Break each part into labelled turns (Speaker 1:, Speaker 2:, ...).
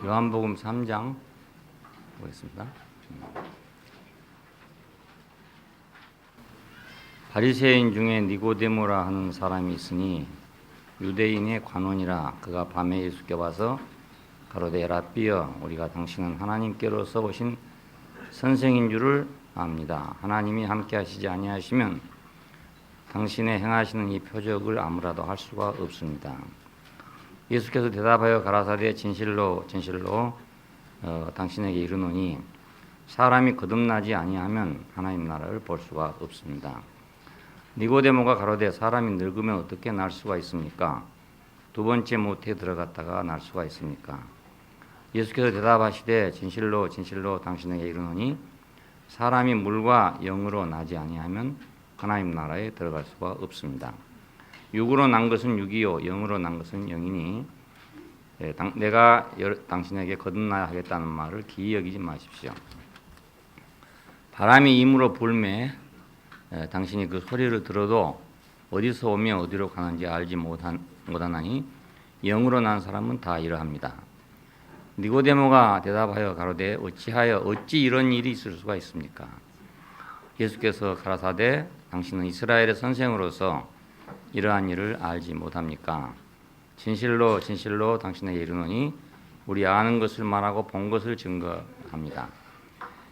Speaker 1: 요한복음 3장 보겠습니다. 바리새인 중에 니고데모라 하는 사람이 있으니 유대인의 관원이라. 그가 밤에 예수께 와서 가로되 라삐여, 우리가 당신은 하나님께로서 오신 선생인 줄을 압니다. 하나님이 함께 하시지 아니하시면 당신의 행하시는 이 표적을 아무라도 할 수가 없습니다. 예수께서 대답하여 가라사대 진실로 당신에게 이르노니 사람이 거듭나지 아니하면 하나님 나라를 볼 수가 없습니다. 니고데모가 가로되 사람이 늙으면 어떻게 날 수가 있습니까? 두 번째 모태에 들어갔다가 날 수가 있습니까? 예수께서 대답하시되 진실로 당신에게 이르노니 사람이 물과 영으로 나지 아니하면 하나님 나라에 들어갈 수가 없습니다. 육으로 난 것은 육이요 영으로 난 것은 영이니 내가 당신에게 거듭나야 하겠다는 말을 기이 여기지 마십시오. 바람이 임으로 불매 당신이 그 소리를 들어도 어디서 오며 어디로 가는지 알지 못하나니 영으로 난 사람은 다 이러합니다. 니고데모가 대답하여 가로되 어찌 이런 일이 있을 수가 있습니까? 예수께서 가라사대 당신은 이스라엘의 선생으로서 이러한 일을 알지 못합니까? 진실로 당신에게 이르노니 우리 아는 것을 말하고 본 것을 증거합니다.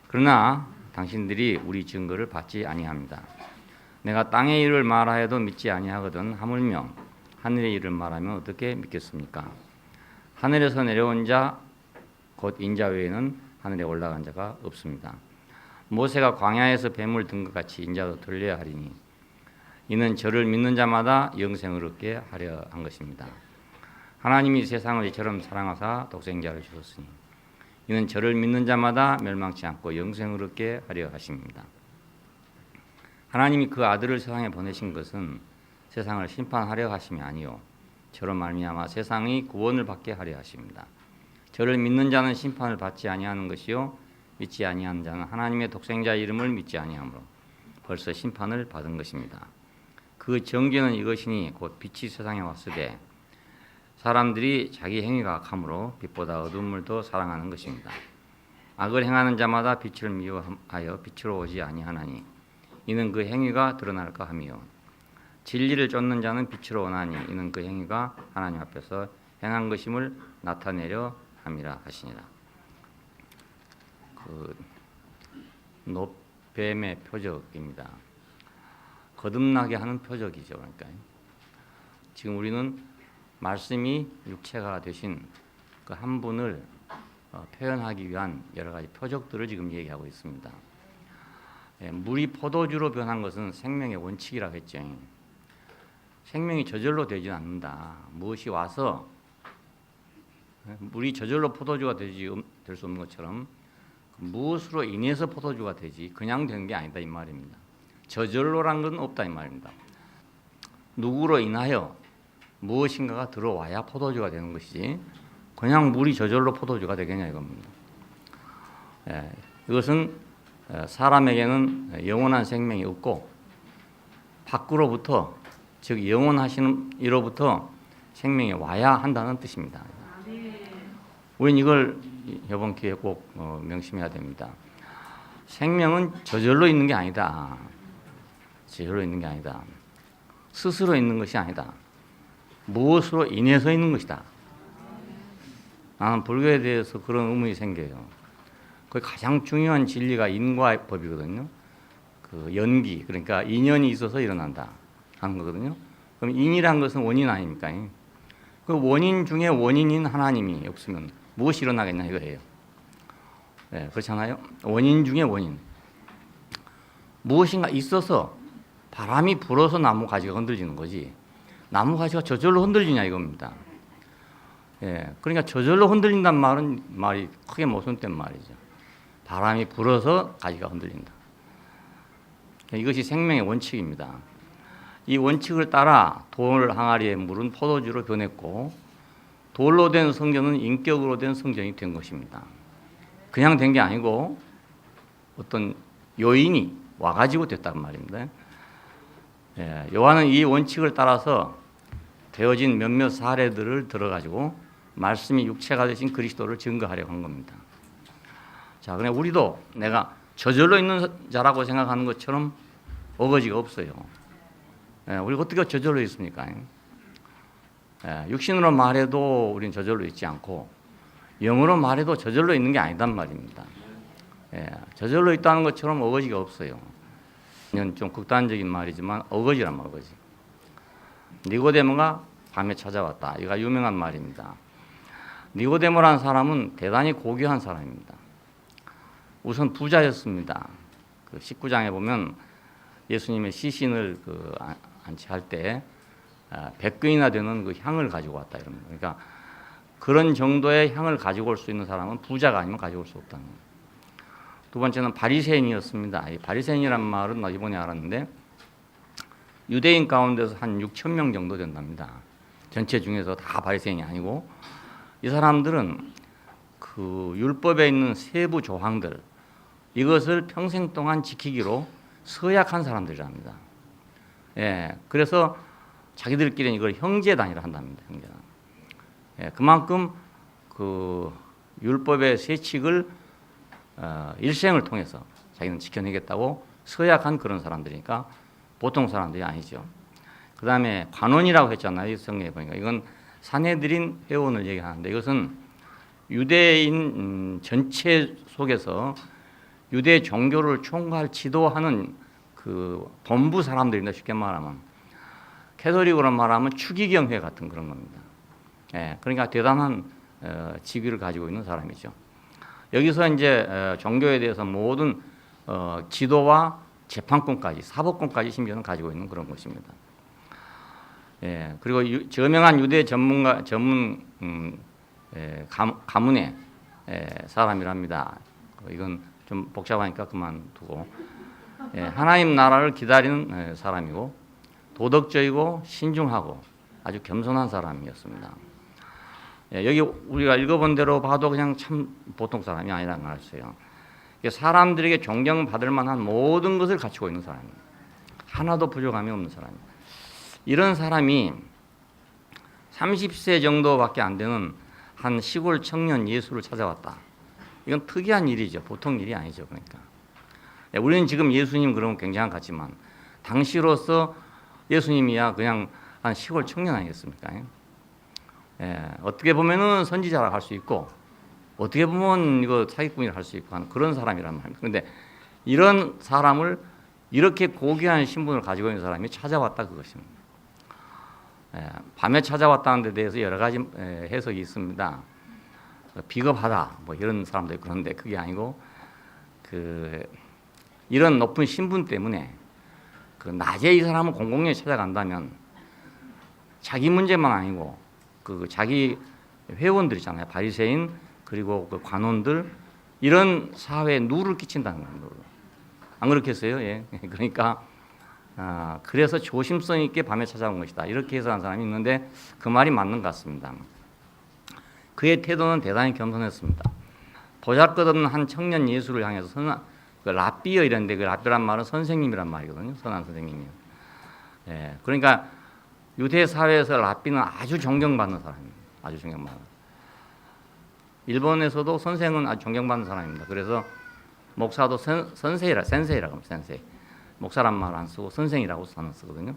Speaker 1: 그러나 당신들이 우리 증거를 받지 아니합니다. 내가 땅의 일을 말하여도 믿지 아니하거든 하물며 하늘의 일을 말하면 어떻게 믿겠습니까? 하늘에서 내려온 자 곧 인자 외에는 하늘에 올라간 자가 없습니다. 모세가 광야에서 뱀을 든 것 같이 인자도 들려야 하리니 이는 저를 믿는 자마다 영생을 얻게 하려 한 것입니다. 하나님이 세상을 이처럼 사랑하사 독생자를 주셨으니 이는 저를 믿는 자마다 멸망치 않고 영생을 얻게 하려 하십니다. 하나님이 그 아들을 세상에 보내신 것은 세상을 심판하려 하심이 아니요 저로 말미암아 세상이 구원을 받게 하려 하십니다. 저를 믿는 자는 심판을 받지 아니하는 것이요 믿지 아니하는 자는 하나님의 독생자 이름을 믿지 아니하므로 벌써 심판을 받은 것입니다. 그 정죄는 이것이니 곧 빛이 세상에 왔으되 사람들이 자기 행위가 악함으로 빛보다 어두움을 더 사랑하는 것입니다. 악을 행하는 자마다 빛을 미워하여 빛으로 오지 아니하나니 이는 그 행위가 드러날까 함이요 진리를 쫓는 자는 빛으로 오나니 이는 그 행위가 하나님 앞에서 행한 것임을 나타내려 함이라 하시니라. 노뱀의 표적입니다. 거듭나게 하는 표적이죠. 그러니까 지금 우리는 말씀이 육체가 되신 그 한 분을 표현하기 위한 여러 가지 표적들을 지금 얘기하고 있습니다. 물이 포도주로 변한 것은 생명의 원칙이라고 했죠. 생명이 저절로 되지 않는다. 무엇이 와서 물이 저절로 포도주가 될 수 없는 것처럼 무엇으로 인해서 포도주가 되지 그냥 되는 게 아니다 이 말입니다. 저절로란 건 없다 이 말입니다. 누구로 인하여 무엇인가가 들어와야 포도주가 되는 것이지 그냥 물이 저절로 포도주가 되겠냐 이겁니다. 이것은 사람에게는 영원한 생명이 없고 밖으로부터 즉 영원하시는 이로부터 생명이 와야 한다는 뜻입니다. 우리는 이걸 이번 기회에 꼭 명심해야 됩니다. 생명은 저절로 있는 게 아니다. 저절로 있는 게 아니다. 스스로 있는 것이 아니다. 무엇으로 인해서 있는 것이다. 나는 불교에 대해서 그런 의문이 생겨요. 그 가장 중요한 진리가 인과의 법이거든요. 그 연기, 그러니까 인연이 있어서 일어난다 하는 거거든요. 그럼 인이란 것은 원인 아닙니까? 그 원인 중에 원인인 하나님이 없으면 무엇이 일어나겠냐 이거예요. 그렇잖아요. 원인 중에 원인. 무엇인가 있어서 바람이 불어서 나무 가지가 흔들리는 거지. 나무 가지가 저절로 흔들리냐 이겁니다. 그러니까 저절로 흔들린단 말이 크게 모순된 말이죠. 바람이 불어서 가지가 흔들린다. 이것이 생명의 원칙입니다. 이 원칙을 따라 돌 항아리에 물은 포도주로 변했고 돌로 된 성전은 인격으로 된 성전이 된 것입니다. 그냥 된 게 아니고 어떤 요인이 와가지고 됐단 말입니다. 요한은 이 원칙을 따라서 되어진 몇몇 사례들을 들어가지고 말씀이 육체가 되신 그리스도를 증거하려고 한 겁니다. 자, 그냥 우리도 내가 저절로 있는 자라고 생각하는 것처럼 어거지가 없어요. 우리가 어떻게 저절로 있습니까? 육신으로 말해도 우리는 저절로 있지 않고 영으로 말해도 저절로 있는 게 아니단 말입니다. 저절로 있다는 것처럼 어거지가 없어요. 이건 좀 극단적인 말이지만 어거지란 말, 어거지. 니고데모가 밤에 찾아왔다. 이거 유명한 말입니다. 니고데모라는 사람은 대단히 고귀한 사람입니다. 우선 부자였습니다. 그 19장에 보면 예수님의 시신을 안치할 때 100근이나 되는 그 향을 가지고 왔다 이런 거예요. 그러니까 그런 정도의 향을 가지고 올 수 있는 사람은 부자가 아니면 가지고 올 수 없다는 거예요. 두 번째는 바리새인이었습니다. 이 바리새인이란 말은 나 이번에 알았는데 유대인 가운데서 한 6천 명 정도 된답니다. 전체 중에서 다 바리새인이 아니고 이 사람들은 그 율법에 있는 세부 조항들 이것을 평생 동안 지키기로 서약한 사람들이랍니다. 그래서 자기들끼리는 이걸 형제단이라 한답니다. 형제단. 그만큼 그 율법의 세칙을 일생을 통해서 자기는 지켜내겠다고 서약한 그런 사람들이니까 보통 사람들이 아니죠. 그 다음에 관원이라고 했잖아요. 성경에 보니까 이건 산헤드린 회원을 얘기하는데 이것은 유대인 전체 속에서 유대 종교를 총괄 지도하는 그 본부 사람들인데 쉽게 말하면 캐톨릭으로 말하면 추기경회 같은 그런 겁니다. 그러니까 대단한 직위를 가지고 있는 사람이죠. 여기서 이제 종교에 대해서 모든 지도와 재판권까지 사법권까지 심지어는 가지고 있는 그런 것입니다. 그리고 저명한 유대 전문 가문의 사람이랍니다. 이건 좀 복잡하니까 그만두고 하나님 나라를 기다리는 사람이고 도덕적이고 신중하고 아주 겸손한 사람이었습니다. 여기 우리가 읽어본 대로 봐도 그냥 참 보통 사람이 아니라는 걸 알았어요. 사람들에게 존경받을 만한 모든 것을 갖추고 있는 사람입니다. 하나도 부족함이 없는 사람입니다. 이런 사람이 30세 정도밖에 안 되는 한 시골 청년 예수를 찾아왔다. 이건 특이한 일이죠. 보통 일이 아니죠. 그러니까 우리는 지금 예수님 그러면 굉장한 것 같지만 당시로서 예수님이야 그냥 한 시골 청년 아니겠습니까? 어떻게 보면은 선지자라 할 수 있고 어떻게 보면 이거 사기꾼이라 할 수 있고 하는 그런 사람이란 말입니다. 그런데 이런 사람을 이렇게 고귀한 신분을 가지고 있는 사람이 찾아왔다 그것입니다. 밤에 찾아왔다는 데 대해서 여러 가지 해석이 있습니다. 비겁하다 뭐 이런 사람도 그런데 그게 아니고 이런 높은 신분 때문에 낮에 이 사람을 공공연히 찾아간다면 자기 문제만 아니고 자기 회원들 있잖아요. 바리새인 그리고 그 관원들 이런 사회에 누를 끼친다는 거예요. 안 그렇겠어요? 그러니까 그래서 조심성 있게 밤에 찾아온 것이다. 이렇게 해석한 사람이 있는데 그 말이 맞는 것 같습니다. 그의 태도는 대단히 겸손했습니다. 보잘것없는 한 청년 예수를 향해서 라비어 이랬는데 그 라비란 말은 선생님이란 말이거든요. 선한 선생님이요. 그러니까 유대 사회에서 라비는 아주 존경받는 사람입니다. 아주 존경받는. 일본에서도 선생은 아주 존경받는 사람입니다. 그래서 목사도 센세이라고 합니다. 센세이. 목사란 말 안 쓰고 선생이라고 쓰거든요.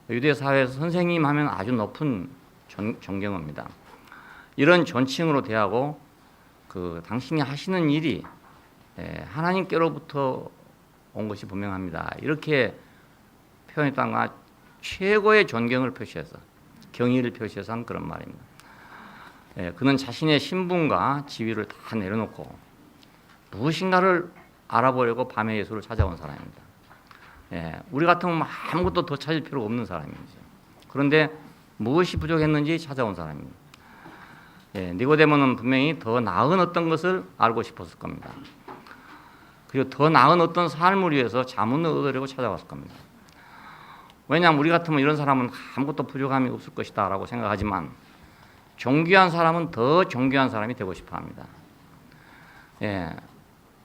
Speaker 1: 유대 사회에서 선생님 하면 아주 높은 존경입니다. 이런 존칭으로 대하고 당신이 하시는 일이 하나님께로부터 온 것이 분명합니다. 이렇게 표현했다가 최고의 존경을 표시해서 경의를 표시해서 한 그런 말입니다. 그는 자신의 신분과 지위를 다 내려놓고 무엇인가를 알아보려고 밤에 예수를 찾아온 사람입니다. 우리 같으면 아무것도 더 찾을 필요가 없는 사람이죠. 그런데 무엇이 부족했는지 찾아온 사람입니다. 니고데모는 분명히 더 나은 어떤 것을 알고 싶었을 겁니다. 그리고 더 나은 어떤 삶을 위해서 자문을 얻으려고 찾아왔을 겁니다. 왜냐하면 우리 같으면 이런 사람은 아무것도 부족함이 없을 것이다 라고 생각하지만 존귀한 사람은 더 존귀한 사람이 되고 싶어 합니다.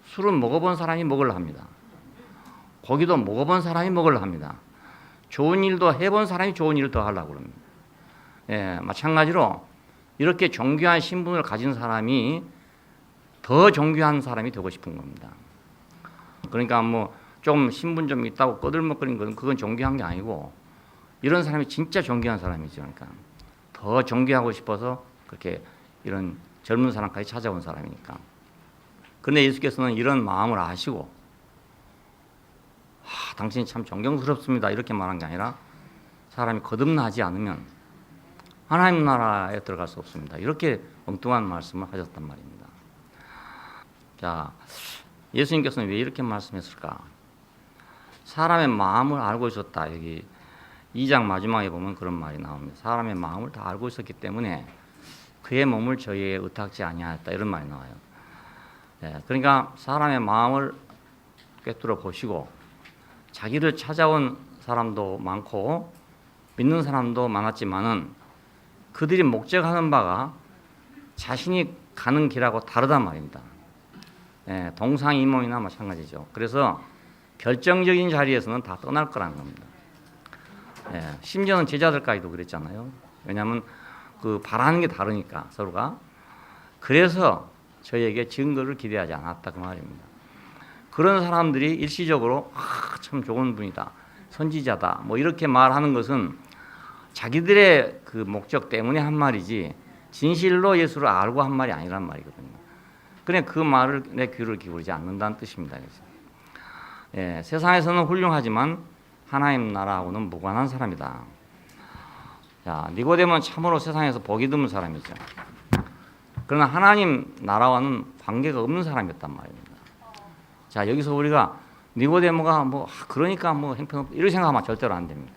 Speaker 1: 술은 먹어본 사람이 먹으려 합니다. 고기도 먹어본 사람이 먹으려 합니다. 좋은 일도 해본 사람이 좋은 일을 더 하려고 합니다. 마찬가지로 이렇게 존귀한 신분을 가진 사람이 더 존귀한 사람이 되고 싶은 겁니다. 그러니까 뭐 좀 신분 좀 있다고 꺼들먹거리는 건 그건 존귀한 게 아니고 이런 사람이 진짜 존귀한 사람이죠. 그러니까 더 존귀하고 싶어서 그렇게 이런 젊은 사람까지 찾아온 사람이니까. 그런데 예수께서는 이런 마음을 아시고 당신이 참 존경스럽습니다 이렇게 말한 게 아니라 사람이 거듭나지 않으면 하나님 나라에 들어갈 수 없습니다. 이렇게 엉뚱한 말씀을 하셨단 말입니다. 자, 예수님께서는 왜 이렇게 말씀했을까? 사람의 마음을 알고 있었다. 여기 2장 마지막에 보면 그런 말이 나옵니다. 사람의 마음을 다 알고 있었기 때문에 그의 몸을 저희에 의탁지 아니하였다. 이런 말이 나와요. 그러니까 사람의 마음을 꿰뚫어 보시고 자기를 찾아온 사람도 많고 믿는 사람도 많았지만은 그들이 목적하는 바가 자신이 가는 길하고 다르단 말입니다. 동상이몽이나 마찬가지죠. 그래서 결정적인 자리에서는 다 떠날 거라는 겁니다. 심지어는 제자들까지도 그랬잖아요. 왜냐하면 그 바라는 게 다르니까 서로가. 그래서 저희에게 증거를 기대하지 않았다 그 말입니다. 그런 사람들이 일시적으로 참 좋은 분이다, 선지자다, 뭐 이렇게 말하는 것은 자기들의 그 목적 때문에 한 말이지 진실로 예수를 알고 한 말이 아니란 말이거든요. 그냥 그 말을 내 귀를 기울이지 않는다는 뜻입니다. 그래서. 세상에서는 훌륭하지만 하나님 나라하고는 무관한 사람이다. 자, 니고데모는 참으로 세상에서 복이 드문 사람이죠. 그러나 하나님 나라와는 관계가 없는 사람이었단 말입니다. 자, 여기서 우리가 니고데모가 뭐 그러니까 뭐 형편없다 이렇게 생각하면 절대로 안 됩니다.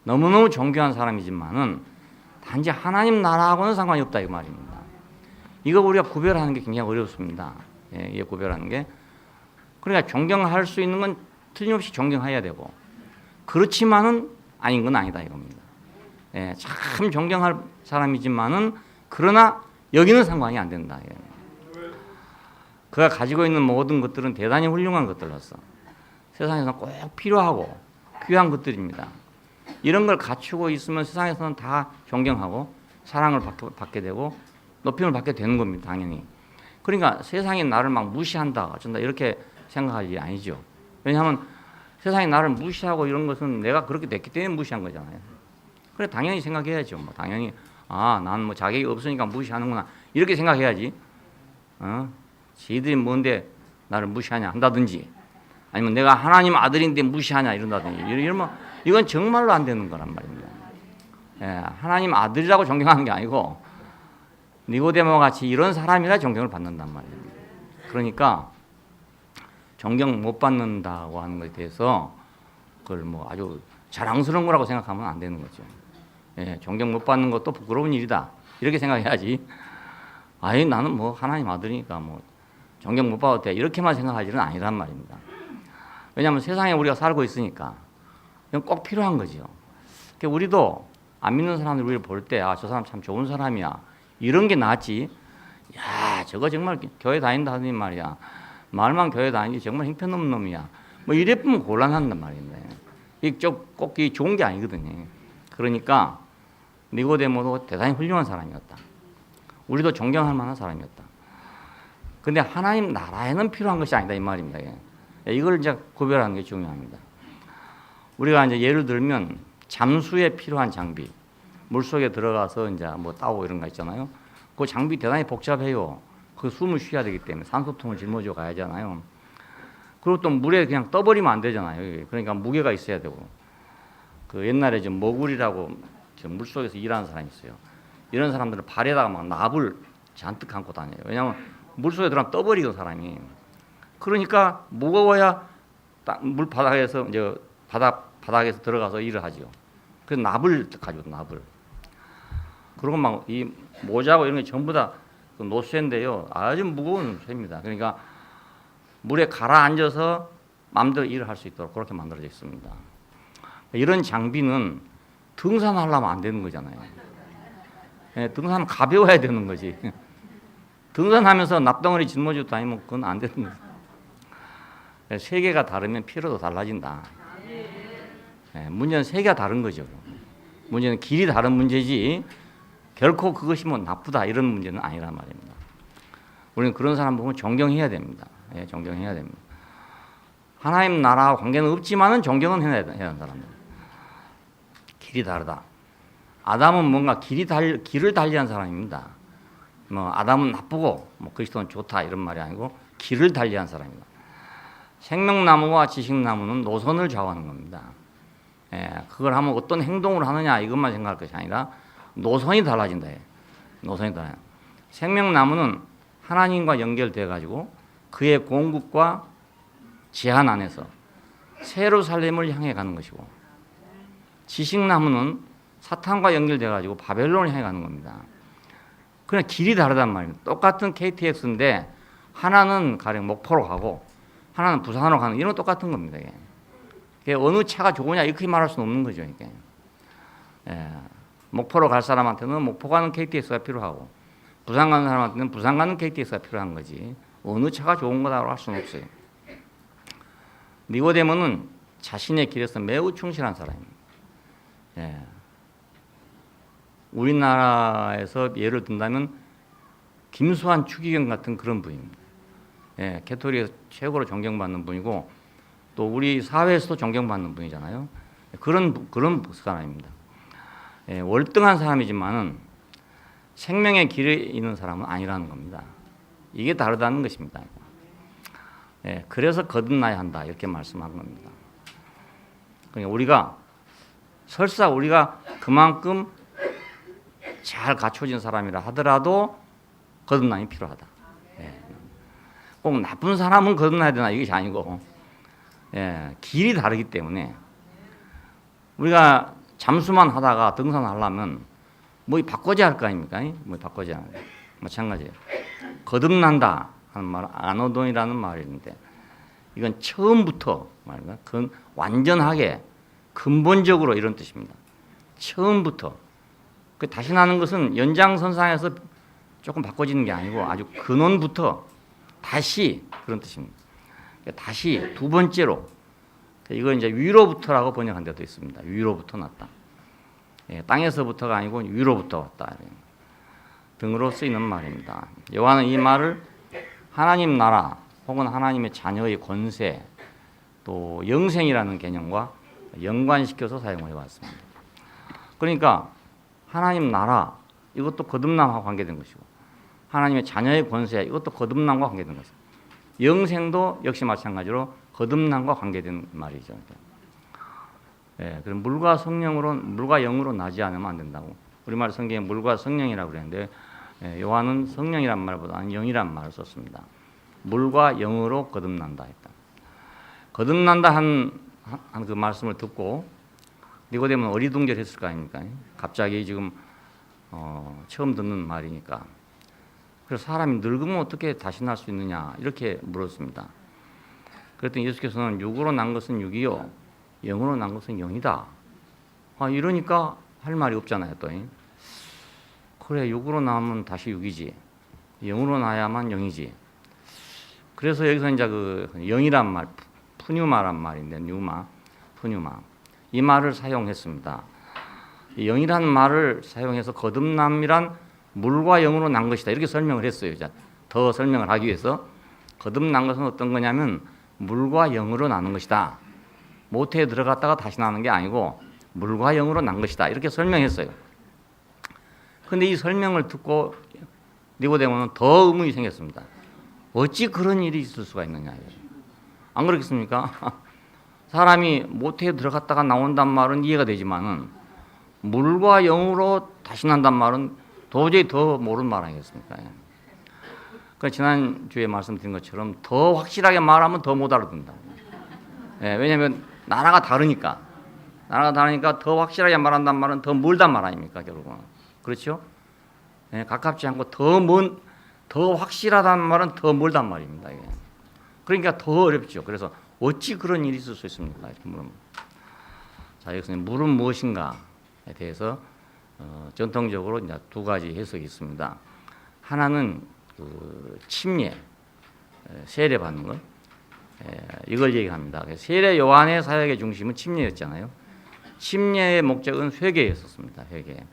Speaker 1: 너무너무 존귀한 사람이지만은 단지 하나님 나라하고는 상관이 없다 이 말입니다. 이거 우리가 구별하는 게 굉장히 어렵습니다. 이게 구별하는 게. 그러니까 존경할 수 있는 건 틀림없이 존경해야 되고 그렇지만은 아닌 건 아니다 이겁니다. 참 존경할 사람이지만은 그러나 여기는 상관이 안 된다. 그가 가지고 있는 모든 것들은 대단히 훌륭한 것들로서 세상에서는 꼭 필요하고 귀한 것들입니다. 이런 걸 갖추고 있으면 세상에서는 다 존경하고 사랑을 받게 되고 높임을 받게 되는 겁니다. 당연히. 그러니까 세상이 나를 막 무시한다 어쩐다 이렇게 생각할 일이 아니죠. 왜냐하면 세상이 나를 무시하고 이런 것은 내가 그렇게 됐기 때문에 무시한 거잖아요. 그래 당연히 생각해야죠. 뭐 당연히 난 뭐 자격이 없으니까 무시하는구나 이렇게 생각해야지. 지들이 뭔데 나를 무시하냐 한다든지 아니면 내가 하나님 아들인데 무시하냐 이런다든지 이러면 이건 정말로 안 되는 거란 말입니다. 하나님 아들이라고 존경하는 게 아니고 니고데모 같이 이런 사람이라 존경을 받는단 말입니다. 그러니까 존경 못 받는다고 하는 것에 대해서 그걸 뭐 아주 자랑스러운 거라고 생각하면 안 되는 거죠. 존경 못 받는 것도 부끄러운 일이다 이렇게 생각해야지. 아니 나는 뭐 하나님 아들이니까 뭐 존경 못 받아도 돼 이렇게만 생각할 일은 아니란 말입니다. 왜냐하면 세상에 우리가 살고 있으니까 이건 꼭 필요한 거죠. 그러니까 우리도 안 믿는 사람들 우리를 볼 때 저 사람 참 좋은 사람이야 이런 게 낫지. 야 저거 정말 교회 다닌다 하더니 말이야 말만 교회 다니지 정말 형편없는 놈이야 뭐 이랬으면 곤란한단 말입니다. 꼭 좋은 게 아니거든요. 그러니까 니고데모도 대단히 훌륭한 사람이었다. 우리도 존경할 만한 사람이었다. 근데 하나님 나라에는 필요한 것이 아니다 이 말입니다. 이걸 이제 구별하는 게 중요합니다. 우리가 이제 예를 들면 잠수에 필요한 장비, 물속에 들어가서 이제 뭐 따고 이런 거 있잖아요. 그 장비 대단히 복잡해요. 그 숨을 쉬어야 되기 때문에 산소통을 짊어져 가야 하잖아요. 그리고 또 물에 그냥 떠버리면 안 되잖아요. 그러니까 무게가 있어야 되고. 그 옛날에 좀 머구리라고 물속에서 일하는 사람이 있어요. 이런 사람들은 발에다가 막 납을 잔뜩 감고 다녀요. 왜냐하면 물속에 들어가면 떠버리고 사람이. 그러니까 무거워야 물 바닥에서 이제 바닥에서 들어가서 일을 하죠. 그래서 납을 가지고 납을. 그리고 막 이 모자고 이런 게 전부 다 그 노쇠인데요. 아주 무거운 쇠입니다. 그러니까 물에 가라앉아서 마음대로 일을 할 수 있도록 그렇게 만들어져 있습니다. 이런 장비는 등산하려면 안 되는 거잖아요. 등산은 가벼워야 되는 거지. 등산하면서 납덩어리 짊어지고 다니면 그건 안 되는 거죠. 세계가 다르면 필요도 달라진다. 문제는 세계가 다른 거죠. 문제는 길이 다른 문제지 결코 그것이 뭐 나쁘다 이런 문제는 아니란 말입니다. 우리는 그런 사람 보면 존경해야 됩니다. 예, 존경해야 됩니다. 하나님 나라와 관계는 없지만은 존경은 해야 하는 사람입니다. 길이 다르다. 아담은 뭔가 길을 달리한 사람입니다. 뭐 아담은 나쁘고 뭐 그리스도는 좋다 이런 말이 아니고 길을 달리한 사람입니다. 생명나무와 지식나무는 노선을 좌우하는 겁니다. 예, 그걸 하면 어떤 행동을 하느냐 이것만 생각할 것이 아니라 노선이 달라진다. 노선이 달라요. 생명나무는 하나님과 연결돼 가지고 그의 공급과 제한 안에서 새로 살림을 향해 가는 것이고, 지식나무는 사탄과 연결돼 가지고 바벨론을 향해 가는 겁니다. 그냥 길이 다르단 말입니다. 똑같은 KTX인데 하나는 가령 목포로 가고 하나는 부산으로 가는, 이런 똑같은 겁니다. 이게 어느 차가 좋으냐 이렇게 말할 수는 없는 거죠. 이게. 예, 목포로 갈 사람한테는 목포 가는 KTX가 필요하고 부산 가는 사람한테는 부산 가는 KTX가 필요한 거지 어느 차가 좋은 거다라고 할 수는 없어요. 니고데모는 자신의 길에서 매우 충실한 사람입니다. 예. 우리나라에서 예를 든다면 김수환 추기경 같은 그런 분입니다. 예, 캐토릭에서 최고로 존경받는 분이고 또 우리 사회에서도 존경받는 분이잖아요. 그런 사람입니다. 예, 월등한 사람이지만은 생명의 길에 있는 사람은 아니라는 겁니다. 이게 다르다는 것입니다. 예, 그래서 거듭나야 한다 이렇게 말씀한 겁니다. 그러니까 우리가 설사 우리가 그만큼 잘 갖춰진 사람이라 하더라도 거듭남이 필요하다. 예. 꼭 나쁜 사람은 거듭나야 되나 이것이 아니고, 예, 길이 다르기 때문에 우리가 잠수만 하다가 등산하려면 뭐 바꿔야 할 거 아닙니까? 뭐 바꿔야 하는 마찬가지예요. 거듭난다 하는 말, 아노돈이라는 말이 있는데 이건 처음부터 말입니다. 그건 완전하게 근본적으로 이런 뜻입니다. 처음부터. 그 다시 나는 것은 연장선상에서 조금 바꿔지는 게 아니고 아주 근원부터 다시 그런 뜻입니다. 다시 두 번째로, 이거 이제 위로부터라고 번역한 데도 있습니다. 위로부터 났다. 예, 땅에서부터가 아니고 위로부터 왔다 등으로 쓰이는 말입니다. 요한은 이 말을 하나님 나라 혹은 하나님의 자녀의 권세 또 영생이라는 개념과 연관시켜서 사용을 해왔습니다. 그러니까 하나님 나라 이것도 거듭남과 관계된 것이고 하나님의 자녀의 권세 이것도 거듭남과 관계된 것입니다. 영생도 역시 마찬가지로 거듭남과 관계된 말이죠. 예, 그럼 물과 영으로 나지 않으면 안 된다고. 우리말 성경에 물과 성령이라고 그랬는데 예, 요한은 성령이란 말보다는 영이란 말을 썼습니다. 물과 영으로 거듭난다 했다. 거듭난다 한 그 말씀을 듣고 니고데모는 어리둥절했을 거 아닙니까? 갑자기 지금 처음 듣는 말이니까. 그래서 사람이 늙으면 어떻게 다시 날 수 있느냐 이렇게 물었습니다. 그랬더니 예수께서는 육으로 난 것은 육이요 영으로 난 것은 영이다. 이러니까 할 말이 없잖아요. 또 그래, 육으로 나면 다시 육이지 영으로 나야만 영이지. 그래서 여기서 이제 그 영이란 말, 푸뉴마란 말인데 푸뉴마 이 말을 사용했습니다. 영이란 말을 사용해서 거듭남이란 물과 영으로 난 것이다 이렇게 설명을 했어요. 더 설명을 하기 위해서 거듭난 것은 어떤 거냐면 물과 영으로 나는 것이다. 모태에 들어갔다가 다시 나는 게 아니고 물과 영으로 난 것이다 이렇게 설명했어요. 그런데 이 설명을 듣고 니고데모는 더 의문이 생겼습니다. 어찌 그런 일이 있을 수가 있느냐. 안 그렇겠습니까? 사람이 모태에 들어갔다가 나온단 말은 이해가 되지만은 물과 영으로 다시 난단 말은 도저히 더 모르는 말 아니겠습니까? 그러니까 지난주에 말씀드린 것처럼 더 확실하게 말하면 더 못 알아듣는다. 예, 왜냐하면 나라가 다르니까 더 확실하게 말한단 말은 더 멀단 말 아닙니까? 결국은. 그렇죠? 예, 가깝지 않고 더 확실하다는 말은 더 멀단 말입니다. 이게. 그러니까 더 어렵죠. 그래서 어찌 그런 일이 있을 수 있습니까? 이렇게 물으면. 자, 여기서 물은 무엇인가에 대해서 전통적으로 이제 두 가지 해석이 있습니다. 하나는 그 침례, 세례 받는 것, 이걸 얘기합니다. 세례 요한의 사역의 중심은 침례였잖아요. 침례의 목적은 회개였었습니다. 회개.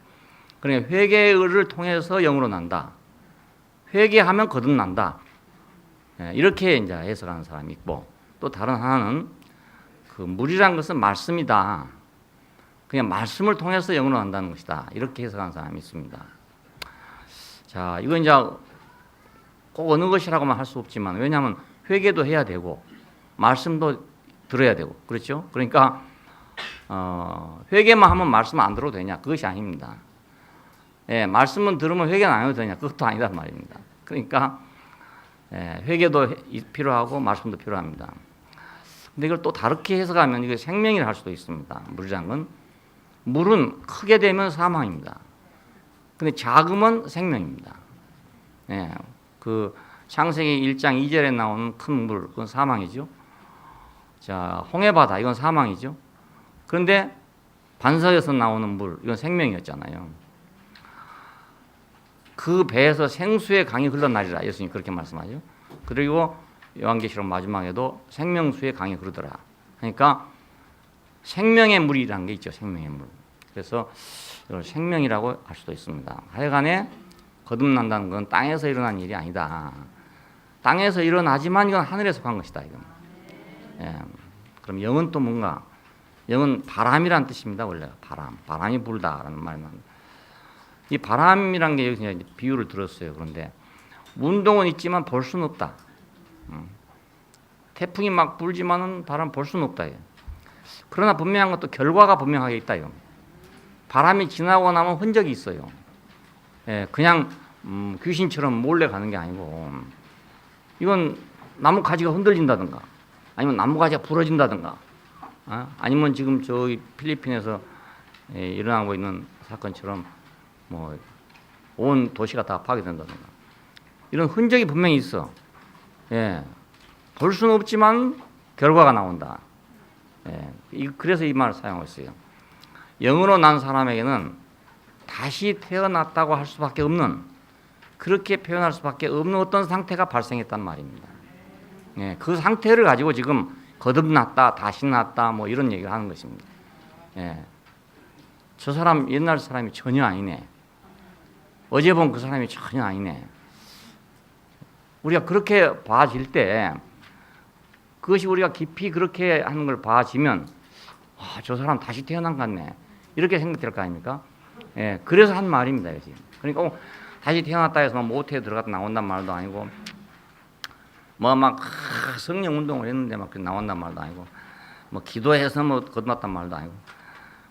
Speaker 1: 그러니까 회개를 통해서 영으로 난다. 회개하면 거듭난다. 이렇게 이제 해석하는 사람이 있고, 또 다른 하나는 그 물이란 것은 말씀이다. 그냥 말씀을 통해서 영으로 난다는 것이다. 이렇게 해석하는 사람이 있습니다. 자, 이건 이제 꼭 어느 것이라고만 할 수 없지만, 왜냐하면 회개도 해야 되고 말씀도 들어야 되고, 그렇죠? 그러니까 회개만 하면 말씀 안 들어도 되냐? 그것이 아닙니다. 예, 말씀은 들으면 회개는 안 해도 되냐? 그것도 아니란 말입니다. 그러니까 회개도 필요하고 말씀도 필요합니다. 근데 이걸 또 다르게 해석하면 이게 생명이라 할 수도 있습니다. 물이란 건, 물은 크게 되면 사망입니다. 근데 작으면 생명입니다. 예, 그 창세기 1장 2절에 나오는 큰 물, 그건 사망이죠. 자, 홍해바다, 이건 사망이죠. 그런데 반석에서 나오는 물, 이건 생명이었잖아요. 그 배에서 생수의 강이 흘러나리라, 예수님 그렇게 말씀하죠. 그리고 요한계시록 마지막에도 생명수의 강이 흐르더라. 그러니까 생명의 물이라는 게 있죠. 생명의 물. 그래서 이걸 생명이라고 할 수도 있습니다. 하여간에 거듭난다는 건 땅에서 일어난 일이 아니다. 땅에서 일어나지만 이건 하늘에 속한 것이다. 이건. 예. 그럼 영은 또 뭔가? 영은 바람이란 뜻입니다. 원래 바람이 불다라는 말만. 이 바람이란 게 여기서 비유를 들었어요. 그런데 운동은 있지만 볼 수는 없다. 태풍이 막 불지만은 바람 볼 수는 없다. 그러나 분명한 것도 결과가 분명하게 있다. 바람이 지나고 나면 흔적이 있어요. 예, 그냥 귀신처럼 몰래 가는 게 아니고, 이건 나무 가지가 흔들린다든가, 아니면 나무 가지가 부러진다든가, 아니면 지금 저기 필리핀에서 일어나고 있는 사건처럼 뭐 온 도시가 다 파괴된다든가, 이런 흔적이 분명히 있어. 예, 볼 수는 없지만 결과가 나온다. 예, 그래서 이 말을 사용했어요. 영으로 난 사람에게는 다시 태어났다고 할 수밖에 없는, 그렇게 표현할 수밖에 없는 어떤 상태가 발생했단 말입니다. 예, 그 상태를 가지고 지금 거듭났다, 다시 났다, 뭐 이런 얘기를 하는 것입니다. 예, 저 사람 옛날 사람이 전혀 아니네. 어제 본 그 사람이 전혀 아니네. 우리가 그렇게 봐질 때, 그것이 우리가 깊이 그렇게 하는 걸 봐지면, 저 사람 다시 태어난 것 같네, 이렇게 생각될 거 아닙니까? 예, 그래서 한 말입니다. 지금. 그러니까 다시 태어났다 해서 모태에 들어갔다 나온단 말도 아니고, 뭐 막 성령 운동을 했는데 막 나온단 말도 아니고, 뭐 기도해서 뭐 거듭났단 말도 아니고,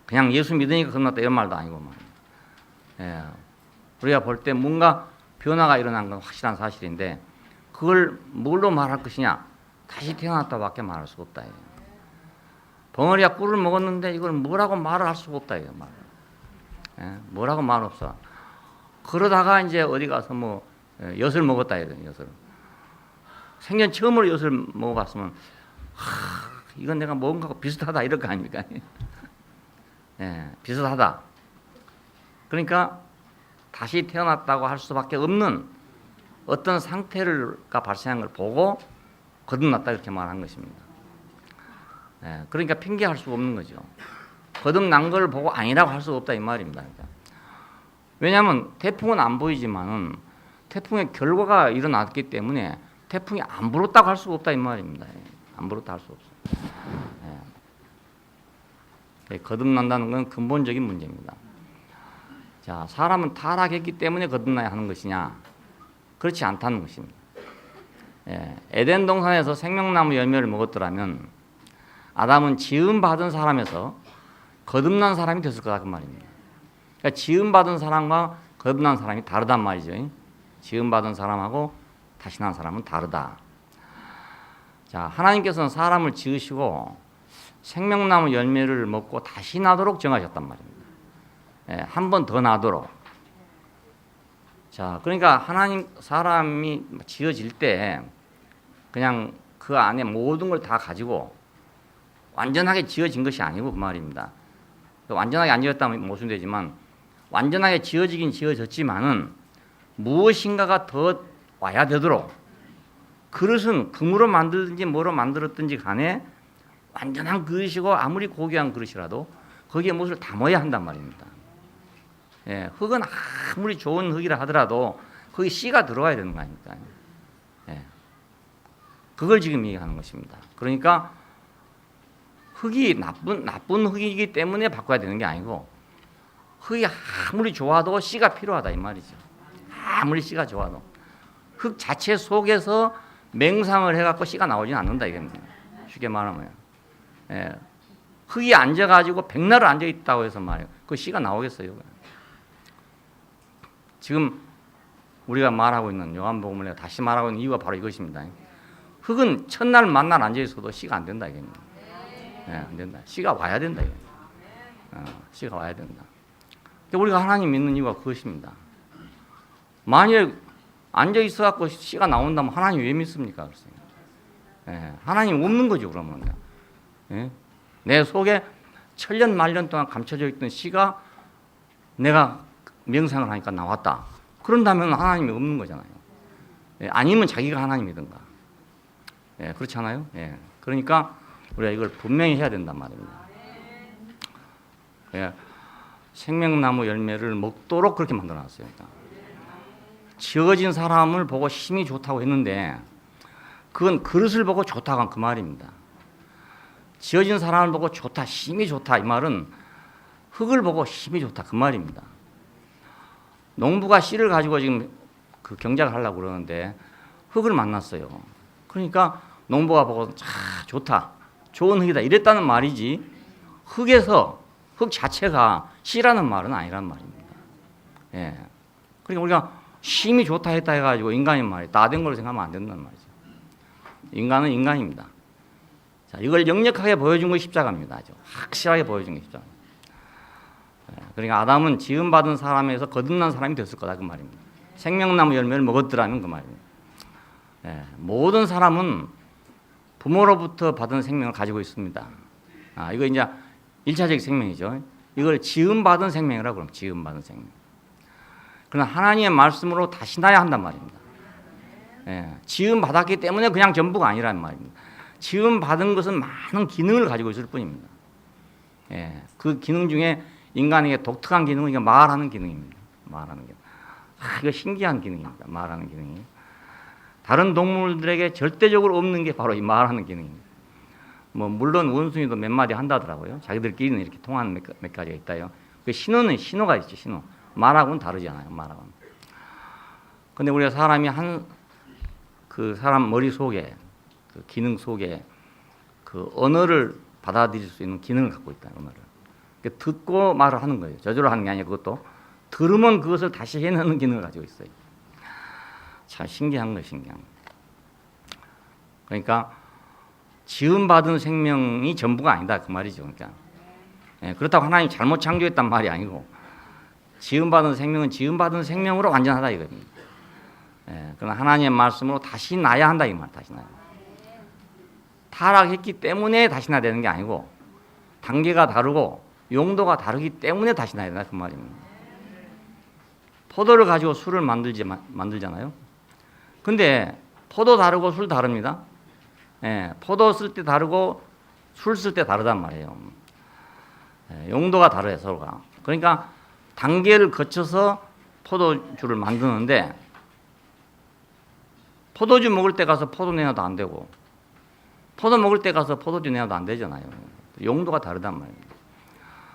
Speaker 1: 그냥 예수 믿으니까 거듭났다 이런 말도 아니고 말이에요. 예, 우리가 볼 때 뭔가 변화가 일어난 건 확실한 사실인데, 그걸 뭘로 말할 것이냐? 다시 태어났다밖에 말할 수가 없다. 벙어리가 꿀을 먹었는데 이걸 뭐라고 말을 할 수가 없다. 예, 뭐라고 말 없어. 그러다가 이제 어디 가서 뭐 엿을 먹었다. 엿을. 생전 처음으로 엿을 먹어봤으면, 이건 내가 먹은 거하고 비슷하다 이럴 거 아닙니까? 예, 비슷하다. 그러니까 다시 태어났다고 할 수밖에 없는 어떤 상태가 발생한 걸 보고 거듭났다 이렇게 말한 것입니다. 예, 그러니까 핑계할 수가 없는 거죠. 거듭난 걸 보고 아니라고 할 수가 없다 이 말입니다. 그러니까. 왜냐하면 태풍은 안 보이지만은 태풍의 결과가 일어났기 때문에 태풍이 안 불었다고 할 수가 없다 이 말입니다. 안 불었다 할 수 없어요. 예. 거듭난다는 건 근본적인 문제입니다. 자, 사람은 타락했기 때문에 거듭나야 하는 것이냐? 그렇지 않다는 것입니다. 예, 에덴 동산에서 생명나무 열매를 먹었더라면 아담은 지음받은 사람에서 거듭난 사람이 됐을 거다 그 말입니다. 그러니까 지음받은 사람과 거듭난 사람이 다르단 말이죠. 지음받은 사람하고 다시 난 사람은 다르다. 자, 하나님께서는 사람을 지으시고 생명나무 열매를 먹고 다시 나도록 정하셨단 말입니다. 예, 한 번 더 나도록. 자, 그러니까 하나님, 사람이 지어질 때 그냥 그 안에 모든 걸 다 가지고 완전하게 지어진 것이 아니고 그 말입니다. 완전하게 안 지었다면 모순 되지만, 완전하게 지어지긴 지어졌지만은 무엇인가가 더 와야 되도록, 그릇은 금으로 만들든지 뭐로 만들었든지 간에 완전한 그릇이고 아무리 고귀한 그릇이라도 거기에 무엇을 담아야 한단 말입니다. 예, 흙은 아무리 좋은 흙이라 하더라도 거기 씨가 들어와야 되는 거 아닙니까? 예, 그걸 지금 얘기하는 것입니다. 그러니까 흙이 나쁜 흙이기 때문에 바꿔야 되는 게 아니고 흙이 아무리 좋아도 씨가 필요하다 이 말이죠. 아무리 씨가 좋아도 흙 자체 속에서 맹상을 해갖고 씨가 나오지는 않는다 이겁니다. 쉽게 말하면 예, 흙이 앉아가지고 백날을 앉아 있다고 해서 말이에요. 그 씨가 나오겠어요? 지금 우리가 말하고 있는 요한복음을 내가 다시 말하고 있는 이유가 바로 이것입니다. 흙은 첫날 만날 앉아 있어도 씨가 안 된다 이겁니다. 예, 안 된다. 씨가 와야 된다 이겁니다. 씨가 와야 된다. 근데 우리가 하나님 믿는 이유가 그것입니다. 만약에 앉아 있어갖고 씨가 나온다면 하나님 왜 믿습니까? 예, 하나님 없는 거죠 그러면. 예? 내 속에 천년 만년 동안 감춰져 있던 씨가 내가 명상을 하니까 나왔다. 그런다면 하나님이 없는 거잖아요. 예, 아니면 자기가 하나님이든가. 예, 그렇지 않아요? 예, 그러니까 우리가 이걸 분명히 해야 된단 말입니다. 예, 생명나무 열매를 먹도록 그렇게 만들어놨어요. 그러니까. 지어진 사람을 보고 힘이 좋다고 했는데 그건 그릇을 보고 좋다고 한 그 말입니다. 지어진 사람을 보고 좋다, 힘이 좋다 이 말은 흙을 보고 힘이 좋다 그 말입니다. 농부가 씨를 가지고 지금 그 경작을 하려고 그러는데 흙을 만났어요. 그러니까 농부가 보고 좋다, 좋은 흙이다 이랬다는 말이지 흙에서 흙 자체가 씨라는 말은 아니란 말입니다. 예. 그러니까 우리가 힘이 좋다 했다 해가지고 인간이 말이 다 된 걸로 생각하면 안 된다는 말이죠. 인간은 인간입니다. 자, 이걸 역력하게 보여준 것이 십자가입니다. 아주 확실하게 보여준 게 십자가. 그러니까 아담은 지음받은 사람에서 거듭난 사람이 됐을 거다 그 말입니다. 생명나무 열매를 먹었더라면 그 말입니다. 모든 사람은 부모로부터 받은 생명을 가지고 있습니다. 이거 이제 1차적 생명이죠. 이걸 지음받은 생명이라고 그러면 지음받은 생명. 그러나 하나님의 말씀으로 다시 나야 한단 말입니다. 지음받았기 때문에 그냥 전부가 아니라는 말입니다. 지음받은 것은 많은 기능을 가지고 있을 뿐입니다. 그 기능 중에 인간에게 독특한 기능은 이게 말하는 기능입니다. 말하는 기능. 이거 신기한 기능입니다. 말하는 기능이. 다른 동물들에게 절대적으로 없는 게 바로 이 말하는 기능입니다. 뭐 물론 원숭이도 몇 마디 한다더라고요. 자기들끼리는 이렇게 통하는 몇 가지가 있다요. 그 신호가 있죠. 신호. 말하고는 다르잖아요. 말하고는. 근데 우리가 사람이 그 사람 머릿속에 그 기능 속에 그 언어를 받아들일 수 있는 기능을 갖고 있다. 언어를. 듣고 말을 하는 거예요. 저절로 하는 게 아니라 그것도 들으면 그것을 다시 해내는 기능을 가지고 있어요. 참 신기한 거예요. 신기한 거. 그러니까 지음받은 생명이 전부가 아니다 그 말이죠. 그러니까 그렇다고 하나님 잘못 창조했단 말이 아니고 지음받은 생명은 지음받은 생명으로 완전하다 이겁니다. 그러나 하나님의 말씀으로 다시 나야 한다 이 말. 다시 나야. 타락했기 때문에 다시 나야 되는 게 아니고 단계가 다르고 용도가 다르기 때문에 다시 나야 된다 그 말입니다. 포도를 가지고 술을 만들잖아요. 근데 포도 다르고 술 다릅니다. 포도 쓸 때 다르고 술 쓸 때 다르단 말이에요. 용도가 다르요 서로가. 그러니까 단계를 거쳐서 포도주를 만드는데 포도주 먹을 때 가서 포도 내놔도 안 되고 포도 먹을 때 가서 포도주 내놔도 안 되잖아요. 용도가 다르단 말입니다.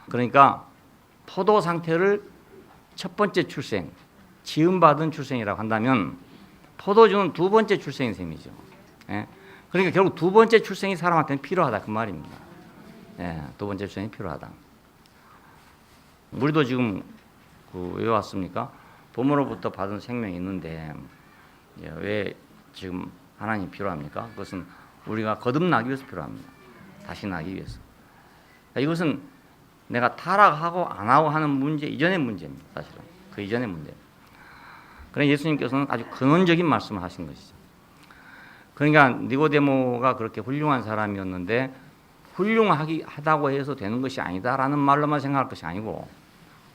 Speaker 1: 그러니까 포도 상태를 첫 번째 출생, 지음받은 출생이라고 한다면 포도주는 두 번째 출생인 셈이죠. 그러니까 결국 두 번째 출생이 사람한테는 필요하다 그 말입니다. 두 번째 출생이 필요하다. 우리도 지금 왜 왔습니까? 부모로부터 받은 생명이 있는데 왜 지금 하나님이 필요합니까? 그것은 우리가 거듭나기 위해서 필요합니다. 다시 나기 위해서. 이것은 내가 타락하고 안 하고 하는 문제 이전의 문제입니다. 사실은 그 이전의 문제. 그러나 예수님께서는 아주 근원적인 말씀을 하신 것이죠. 그러니까 니고데모가 그렇게 훌륭한 사람이었는데 훌륭하다고 해서 되는 것이 아니다라는 말로만 생각할 것이 아니고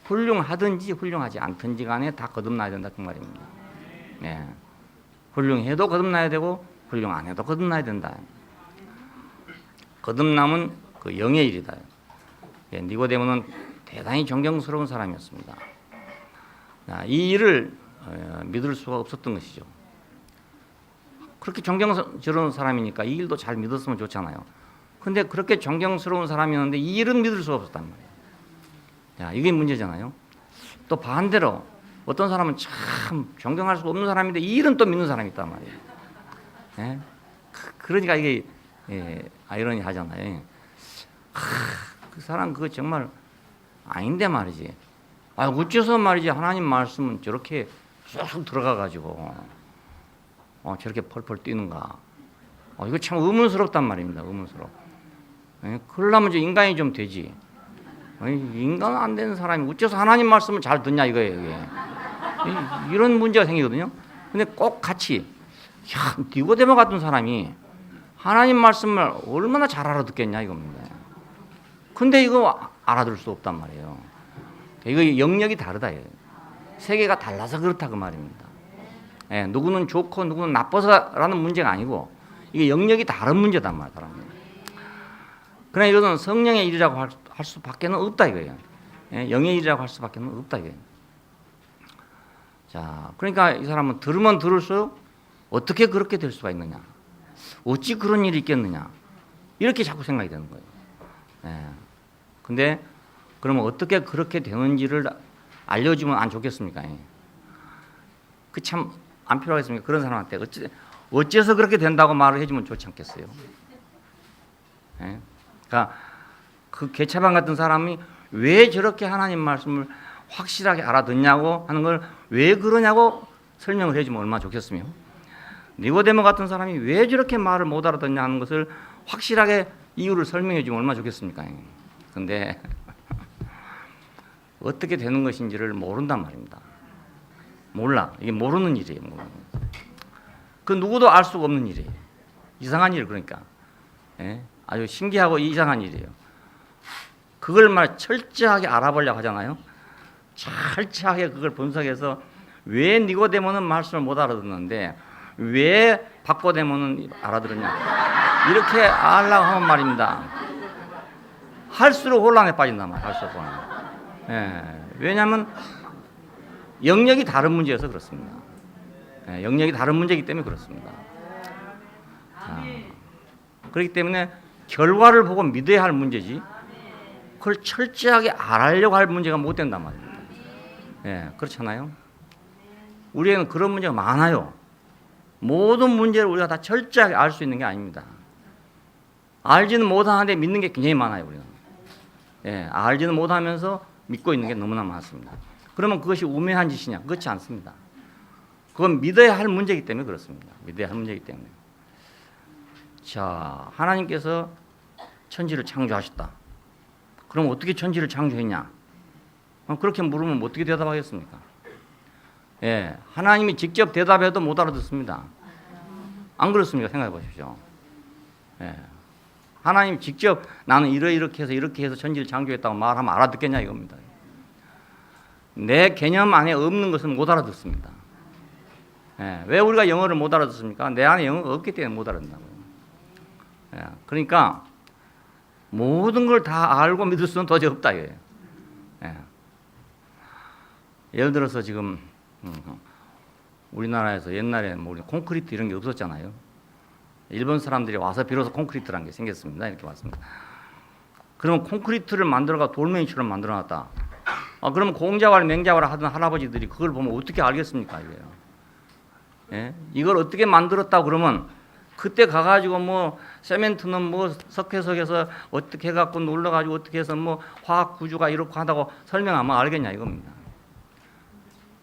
Speaker 1: 훌륭하든지 훌륭하지 않든지 간에 다 거듭나야 된다 그 말입니다. 훌륭해도 거듭나야 되고 훌륭 안 해도 거듭나야 된다. 거듭남은 그 영의 일이다. 니고데모는 대단히 존경스러운 사람이었습니다. 이 일을 믿을 수가 없었던 것이죠. 그렇게 존경스러운 사람이니까 이 일도 잘 믿었으면 좋잖아요. 근데 그렇게 존경스러운 사람이었는데 이 일은 믿을 수가 없었단 말이에요. 자, 이게 문제잖아요. 또 반대로 어떤 사람은 참 존경할 수가 없는 사람인데 이 일은 또 믿는 사람이 있단 말이에요. 예? 그러니까 이게 아이러니하잖아요. 그 사람 그거 정말 아닌데 말이지. 어째서 말이지 하나님 말씀은 저렇게 쏙쏙 들어가가지고 저렇게 펄펄 뛰는가. 이거 참 의문스럽단 말입니다. 의문스러워. 예? 그러려면 이제 인간이 좀 되지. 인간 안 되는 사람이 어째서 하나님 말씀을 잘 듣냐 이거예요. 이게. 이런 문제가 생기거든요. 근데 꼭 같이 니고데모 같은 사람이 하나님 말씀을 얼마나 잘 알아듣겠냐 이겁니다. 근데 이거 알아들 수 없단 말이에요. 이거 영역이 다르다. 세계가 달라서 그렇다 그 말입니다. 예, 누구는 좋고 누구는 나빠서라는 문제가 아니고 이게 영역이 다른 문제단 말이에요. 그러나 이것은 성령의 일이라고 할 수밖에는 없다 이거예요. 예, 영의 일이라고 할 수밖에는 없다 이거예요. 자, 그러니까 이 사람은 들으면 들을수록 어떻게 그렇게 될 수가 있느냐? 어찌 그런 일이 있겠느냐? 이렇게 자꾸 생각이 되는 거예요. 예. 근데 그러면 어떻게 그렇게 되는지를 알려주면 안 좋겠습니까? 그 참 안 필요하겠습니까? 그런 사람한테 어째서 그렇게 된다고 말을 해주면 좋지 않겠어요? 예? 그러니까 그 개차반 같은 사람이 왜 저렇게 하나님 말씀을 확실하게 알아듣냐고 하는 걸 왜 그러냐고 설명을 해주면 얼마나 좋겠으며 니고데모 같은 사람이 왜 저렇게 말을 못 알아듣냐 하는 것을 확실하게 이유를 설명해 주면 얼마나 좋겠습니까? 근데 어떻게 되는 것인지를 모른단 말입니다. 몰라. 이게 모르는 일이에요. 그 누구도 알 수가 없는 일이에요. 이상한 일 그러니까. 예? 아주 신기하고 이상한 일이에요. 그걸 말 철저하게 알아보려고 하잖아요. 철저하게 그걸 분석해서 왜 니고데모는 말씀을 못 알아듣는데 왜 바코데모는 알아들었냐 이렇게 알라고 하면 말입니다. 할수록 혼란에 빠진단 말이에요. 할수록 혼란. 예, 왜냐하면 영역이 다른 문제여서 그렇습니다. 예, 영역이 다른 문제이기 때문에 그렇습니다. 그렇기 때문에 결과를 보고 믿어야 할 문제지 그걸 철저하게 알아려고 할 문제가 못 된단 말입니다. 예, 그렇잖아요. 우리에는 그런 문제가 많아요. 모든 문제를 우리가 다 철저하게 알 수 있는 게 아닙니다. 알지는 못하는데 믿는 게 굉장히 많아요. 우리는. 예, 알지는 못하면서 믿고 있는 게 너무나 많습니다. 그러면 그것이 우매한 짓이냐? 그렇지 않습니다. 그건 믿어야 할 문제이기 때문에 그렇습니다. 믿어야 할 문제이기 때문에. 자, 하나님께서 천지를 창조하셨다. 그럼 어떻게 천지를 창조했냐? 그렇게 물으면 어떻게 대답하겠습니까? 예, 하나님이 직접 대답해도 못 알아듣습니다. 안 그렇습니까? 생각해 보십시오. 예, 하나님 직접 나는 이렇게 해서 천지를 창조했다고 말하면 알아듣겠냐 이겁니다. 내 개념 안에 없는 것은 못 알아듣습니다. 예, 왜 우리가 영어를 못 알아듣습니까? 내 안에 영어가 없기 때문에 못 알아듣는다고요. 예, 그러니까 모든 걸 다 알고 믿을 수는 도저히 없다 이거예요. 예. 예를 들어서 지금 우리나라에서 옛날에 우리 콘크리트 이런 게 없었잖아요. 일본 사람들이 와서 비로소 콘크리트라는 게 생겼습니다. 이렇게 왔습니다. 그러면 콘크리트를 만들어가 돌멩이처럼 만들어놨다. 그러면 공자왈 맹자왈 하던 할아버지들이 그걸 보면 어떻게 알겠습니까? 이게요. 예? 이걸 어떻게 만들었다고 그러면 그때 가가지고 뭐 세멘트는 뭐 석회석에서 어떻게 해갖고 눌러가지고 어떻게 해서 뭐 화학 구조가 이렇게 하다고 설명하면 알겠냐 이겁니다.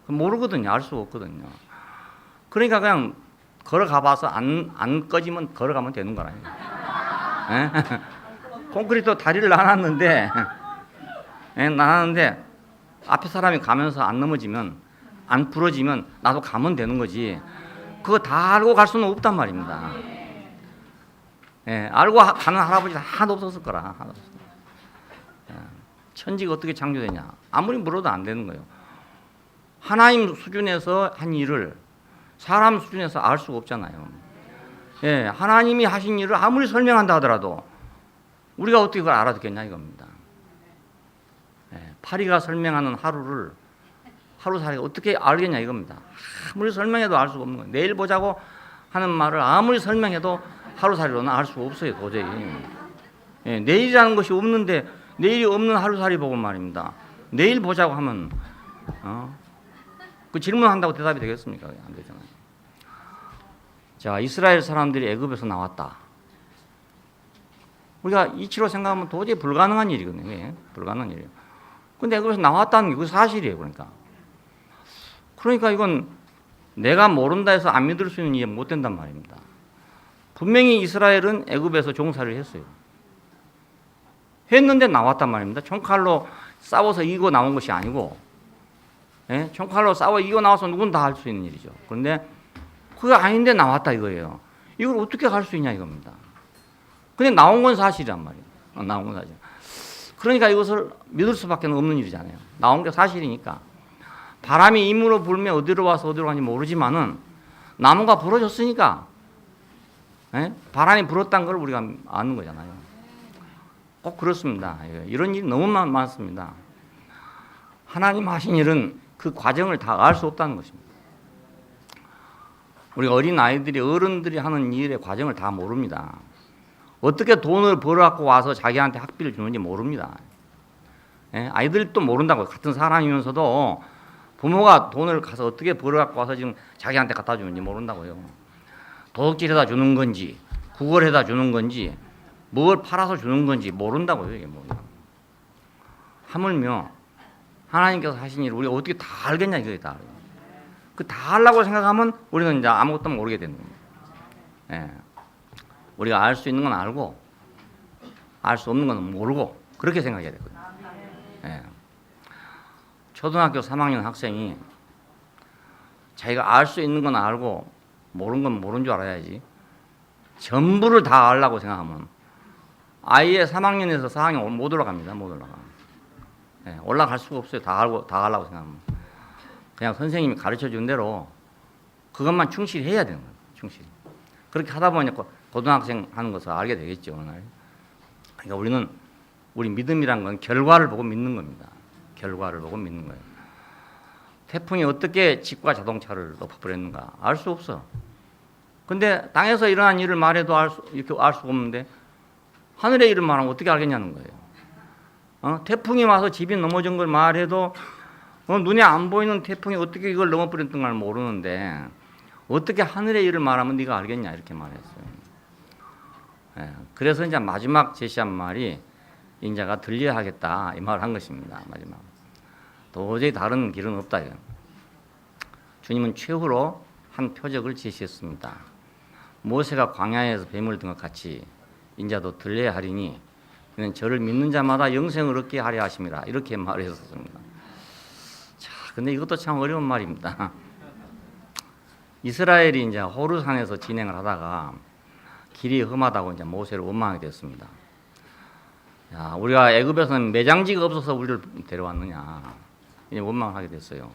Speaker 1: 모르거든요. 알 수 없거든요. 그러니까 그냥 걸어가봐서 안 꺼지면 걸어가면 되는 거라요. 예? 콘크리트 다리를 놔놨는데 앞에 사람이 가면서 안 넘어지면 안 부러지면 나도 가면 되는 거지. 그거 다 알고 갈 수는 없단 말입니다. 예, 알고 가는 할아버지 하나도 없었을 거라. 하나도 없었을 거라. 예, 천지가 어떻게 창조되냐? 아무리 물어도 안 되는 거예요. 하나님 수준에서 한 일을 사람 수준에서 알 수가 없잖아요. 예, 하나님이 하신 일을 아무리 설명한다 하더라도 우리가 어떻게 그걸 알아듣겠냐 이겁니다. 예, 파리가 설명하는 하루를 하루살이가 어떻게 알겠냐 이겁니다. 아무리 설명해도 알 수가 없는 거예요. 내일 보자고 하는 말을 아무리 설명해도 하루살이로는 알 수가 없어요, 도저히. 예, 내일이라는 것이 없는데 내일이 없는 하루살이 보고 말입니다. 내일 보자고 하면 그 질문한다고 대답이 되겠습니까? 안 되잖아요. 자, 이스라엘 사람들이 애굽에서 나왔다. 우리가 이치로 생각하면 도저히 불가능한 일이거든요. 예, 불가능한 일이에요. 근데 애굽에서 나왔다는 게 그 사실이에요. 그러니까 이건 내가 모른다 해서 안 믿을 수 있는 일이 못 된단 말입니다. 분명히 이스라엘은 애굽에서 종살이를 했어요. 했는데 나왔단 말입니다. 총칼로 싸워서 이기고 나온 것이 아니고, 예? 총칼로 싸워 이기고 나와서 누군 다 할 수 있는 일이죠. 그런데 그게 아닌데 나왔다 이거예요. 이걸 어떻게 할 수 있냐 이겁니다. 근데 나온 건 사실이란 말이에요. 나온 건 사실. 그러니까 이것을 믿을 수밖에 없는 일이잖아요. 나온 게 사실이니까. 바람이 임으로 불면 어디로 와서 어디로 가는지 모르지만은 나무가 부러졌으니까, 예? 바람이 불었다는 걸 우리가 아는 거잖아요. 꼭 그렇습니다. 이런 일이 너무 많습니다. 하나님 하신 일은 그 과정을 다 알 수 없다는 것입니다. 우리 어린 아이들이 어른들이 하는 일의 과정을 다 모릅니다. 어떻게 돈을 벌어갖고 와서 자기한테 학비를 주는지 모릅니다. 예? 아이들도 모른다고요. 같은 사람이면서도 부모가 돈을 가서 어떻게 벌어갖고 와서 지금 자기한테 갖다 주는지 모른다고요. 도둑질해다 주는 건지, 구걸해다 주는 건지, 뭘 팔아서 주는 건지 모른다고요. 이게 뭐. 하물며 하나님께서 하신 일을 우리가 어떻게 다 알겠냐 이거예요. 다. 그 다 하려고 생각하면 우리는 이제 아무것도 모르게 되는 겁니다. 예. 우리가 알 수 있는 건 알고 알 수 없는 건 모르고 그렇게 생각해야 되거든요. 예. 초등학교 3학년 학생이 자기가 알 수 있는 건 알고 모르는 건 모르는 줄 알아야지 전부를 다 알라고 생각하면 아예 3학년에서 4학년 못 올라갑니다. 못 올라가. 예, 올라갈 수가 없어요. 다 알고 다 하려고 생각하면 그냥 선생님이 가르쳐 준 대로 그것만 충실히 해야 되는 거예요. 충실히. 그렇게 하다 보니까 고등학생 하는 것을 알게 되겠죠. 오늘. 그러니까 우리는 우리 믿음이란 건 결과를 보고 믿는 겁니다. 결과를 보고 믿는 거예요. 태풍이 어떻게 집과 자동차를 엎어버렸는가 알 수 없어. 근데 땅에서 일어난 일을 말해도 이렇게 알 수가 없는데 하늘의 일을 말하면 어떻게 알겠냐는 거예요. 태풍이 와서 집이 넘어진 걸 말해도 눈에 안 보이는 태풍이 어떻게 이걸 넘어버렸던 걸 모르는데 어떻게 하늘의 일을 말하면 네가 알겠냐 이렇게 말했어요. 예, 그래서 이제 마지막 제시한 말이 인자가 들려야 하겠다 이 말을 한 것입니다. 마지막 도저히 다른 길은 없다. 이건. 주님은 최후로 한 표적을 제시했습니다. 모세가 광야에서 뱀을 든 것 같이 인자도 들려야 하리니 이는 저를 믿는 자마다 영생을 얻게 하려 하심이라 이렇게 말했었습니다. 자, 근데 이것도 참 어려운 말입니다. 이스라엘이 이제 호르산에서 진행을 하다가 길이 험하다고 이제 모세를 원망하게 됐습니다. 야, 우리가 애굽에서는 매장지가 없어서 우리를 데려왔느냐 이제 원망을 하게 됐어요.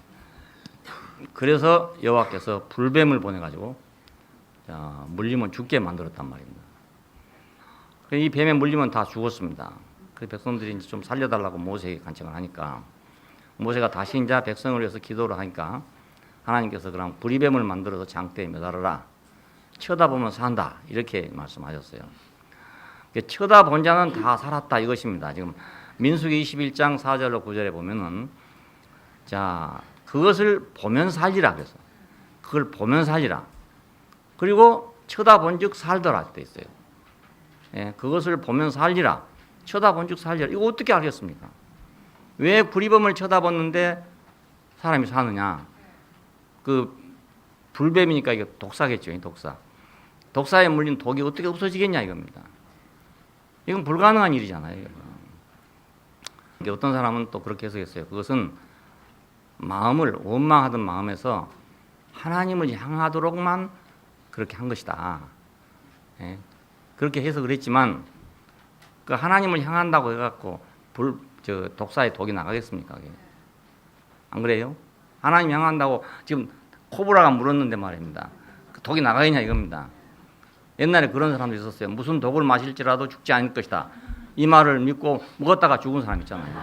Speaker 1: 그래서 여호와께서 불뱀을 보내가지고 물리면 죽게 만들었단 말입니다. 이 뱀에 물리면 다 죽었습니다. 그 백성들이 이제 좀 살려달라고 모세에게 간청을 하니까 모세가 다시 이제 백성을 위해서 기도를 하니까 하나님께서 그럼 불이뱀을 만들어서 장대에 매달아라. 쳐다보면 산다. 이렇게 말씀하셨어요. 쳐다본 자는 다 살았다 이것입니다. 지금 민수기 21장 4절로 9절에 보면은 자 그것을 보면 살리라 그래서 그걸 보면 살리라. 그리고 쳐다본즉 살더라 돼 있어요. 예, 그것을 보면 살리라. 쳐다본즉 살리라. 이거 어떻게 알겠습니까? 왜 불이범을 쳐다봤는데 사람이 사느냐? 그 불뱀이니까 이게 독사겠죠. 독사. 독사에 물린 독이 어떻게 없어지겠냐 이겁니다. 이건 불가능한 일이잖아요. 이게 어떤 사람은 또 그렇게 해석했어요. 그것은 마음을 원망하던 마음에서 하나님을 향하도록만 그렇게 한 것이다. 예? 그렇게 해석을 했지만 그 하나님을 향한다고 해갖고 독사의 독이 나가겠습니까? 그게? 안 그래요? 하나님 향한다고 지금 코브라가 물었는데 말입니다. 그 독이 나가겠냐 이겁니다. 옛날에 그런 사람도 있었어요. 무슨 독을 마실지라도 죽지 않을 것이다. 이 말을 믿고 먹었다가 죽은 사람 있잖아요.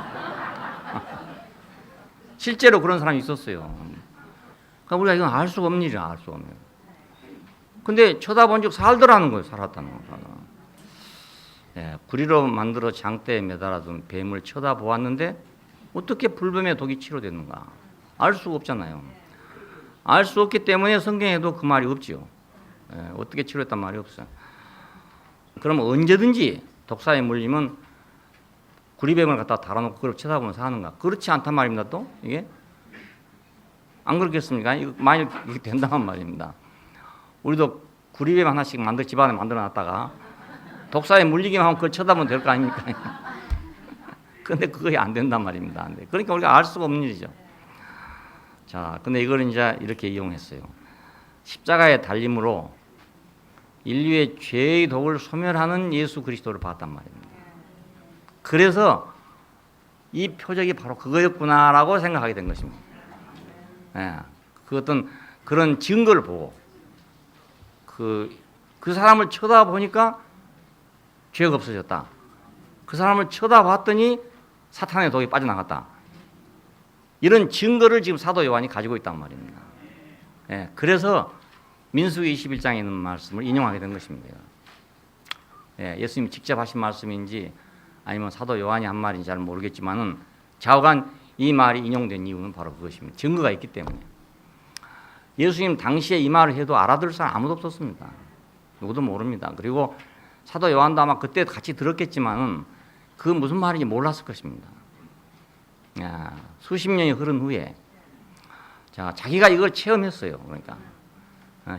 Speaker 1: 실제로 그런 사람이 있었어요. 그러니까 우리가 이건 알 수가 없는 일이야, 알 수가 없는 일. 근데 쳐다본 적 살더라는 거예요, 살았다는 거예요. 예, 구리로 만들어 장대에 매달아둔 뱀을 쳐다보았는데 어떻게 불뱀의 독이 치료됐는가? 알 수가 없잖아요. 알 수 없기 때문에 성경에도 그 말이 없지요. 예, 어떻게 치료했단 말이 없어요. 그럼 언제든지 독사에 물리면 구리뱀을 갖다 달아놓고 그걸 쳐다보면 사는가? 그렇지 않단 말입니다. 또 이게 안 그렇겠습니까? 이거 만약 이게 된다는 말입니다. 우리도 구리뱀 하나씩 집안에 만들어놨다가 독사에 물리기만 하면 그걸 쳐다보면 될 거 아닙니까? 근데 그게 안 된단 말입니다. 안 돼. 그러니까 우리가 알 수가 없는 일이죠. 자, 근데 이걸 이제 이렇게 이용했어요. 십자가의 달림으로 인류의 죄의 독을 소멸하는 예수 그리스도를 봤단 말입니다. 그래서 이 표적이 바로 그거였구나라고 생각하게 된 것입니다. 예, 그 어떤 그런 증거를 보고 그 사람을 쳐다보니까 죄가 없어졌다. 그 사람을 쳐다봤더니 사탄의 독이 빠져나갔다. 이런 증거를 지금 사도 요한이 가지고 있단 말입니다. 예, 그래서 민수기 21장에 있는 말씀을 인용하게 된 것입니다. 예, 예수님이 직접 하신 말씀인지 아니면 사도 요한이 한 말인지 잘 모르겠지만은 좌우간 이 말이 인용된 이유는 바로 그것입니다. 증거가 있기 때문에. 예수님 당시에 이 말을 해도 알아들을 사람 아무도 없었습니다. 누구도 모릅니다. 그리고 사도 요한도 아마 그때 같이 들었겠지만은 그 무슨 말인지 몰랐을 것입니다. 야, 수십 년이 흐른 후에 자, 자기가 이걸 체험했어요. 그러니까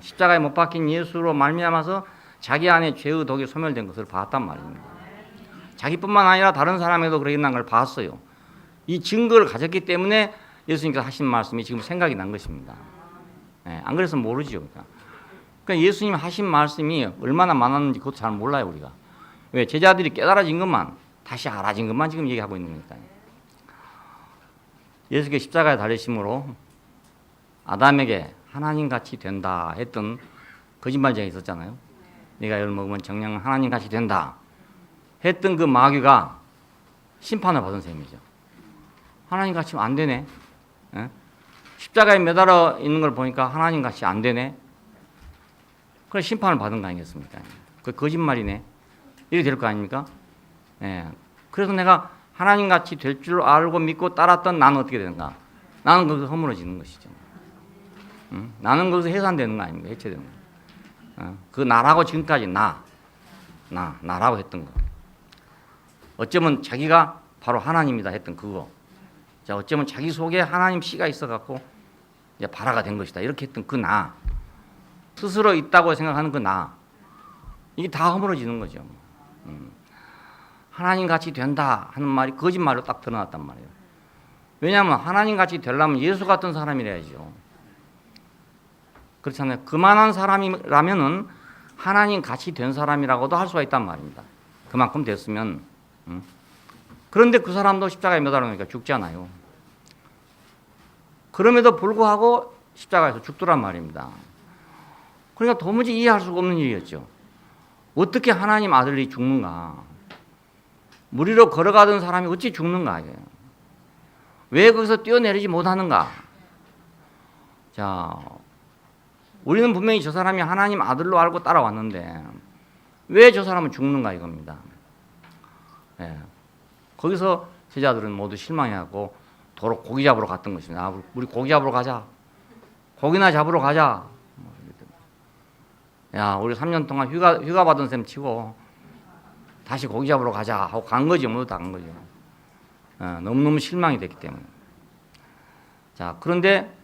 Speaker 1: 십자가에 못 박힌 예수로 말미암아서 자기 안에 죄의 독이 소멸된 것을 봤단 말입니다. 자기뿐만 아니라 다른 사람에도 그랬다는 걸 봤어요. 이 증거를 가졌기 때문에 예수님께서 하신 말씀이 지금 생각이 난 것입니다. 예, 안 그래서 모르죠. 그러니까 예수님 하신 말씀이 얼마나 많았는지 그것도 잘 몰라요, 우리가. 왜? 제자들이 깨달아진 것만, 다시 알아진 것만 지금 얘기하고 있는 거니까요. 예수께서 십자가에 달리심으로 아담에게 하나님같이 된다 했던 거짓말쟁이 있었잖아요. 네가 이걸 먹으면 정녕 하나님같이 된다 했던 그 마귀가 심판을 받은 셈이죠. 하나님같이 안 되네. 예? 십자가에 매달아 있는 걸 보니까 하나님같이 안 되네. 그래 심판을 받은 거 아니겠습니까? 그 거짓말이네. 이렇게 될 거 아닙니까? 예. 그래서 내가 하나님같이 될 줄 알고 믿고 따랐던 나는 어떻게 되는가? 나는 거기서 허물어지는 것이죠. 응? 나는 거기서 해산되는 거 아닙니까? 해체되는 거. 그 나라고 지금까지 나라고 했던 거. 어쩌면 자기가 바로 하나님이다 했던 그거. 자, 어쩌면 자기 속에 하나님 씨가 있어갖고 이제 발화가 된 것이다. 이렇게 했던 그 나. 스스로 있다고 생각하는 그 나. 이게 다 허물어지는 거죠. 하나님같이 된다 하는 말이 거짓말로 딱 드러났단 말이에요. 왜냐하면 하나님같이 되려면 예수 같은 사람이래야죠. 그렇잖아요. 그만한 사람이라면은 하나님같이 된 사람이라고도 할 수가 있단 말입니다. 그만큼 됐으면. 그런데 그 사람도 십자가에 매달아 놓으니까 죽잖아요. 그럼에도 불구하고 십자가에서 죽더란 말입니다. 그러니까 도무지 이해할 수가 없는 일이었죠. 어떻게 하나님 아들이 죽는가? 물 위로 걸어가던 사람이 어찌 죽는가? 왜 거기서 뛰어내리지 못하는가? 자, 우리는 분명히 저 사람이 하나님 아들로 알고 따라왔는데 왜 저 사람은 죽는가 이겁니다. 예. 거기서 제자들은 모두 실망해하고 도로 고기 잡으러 갔던 것입니다. 아, 우리 고기 잡으러 가자. 고기나 잡으러 가자. 야, 우리 3년 동안 휴가 받은 셈 치고 다시 고기 잡으러 가자 하고 간 거죠. 모두 다 간 거죠. 너무너무 실망이 됐기 때문에. 자, 그런데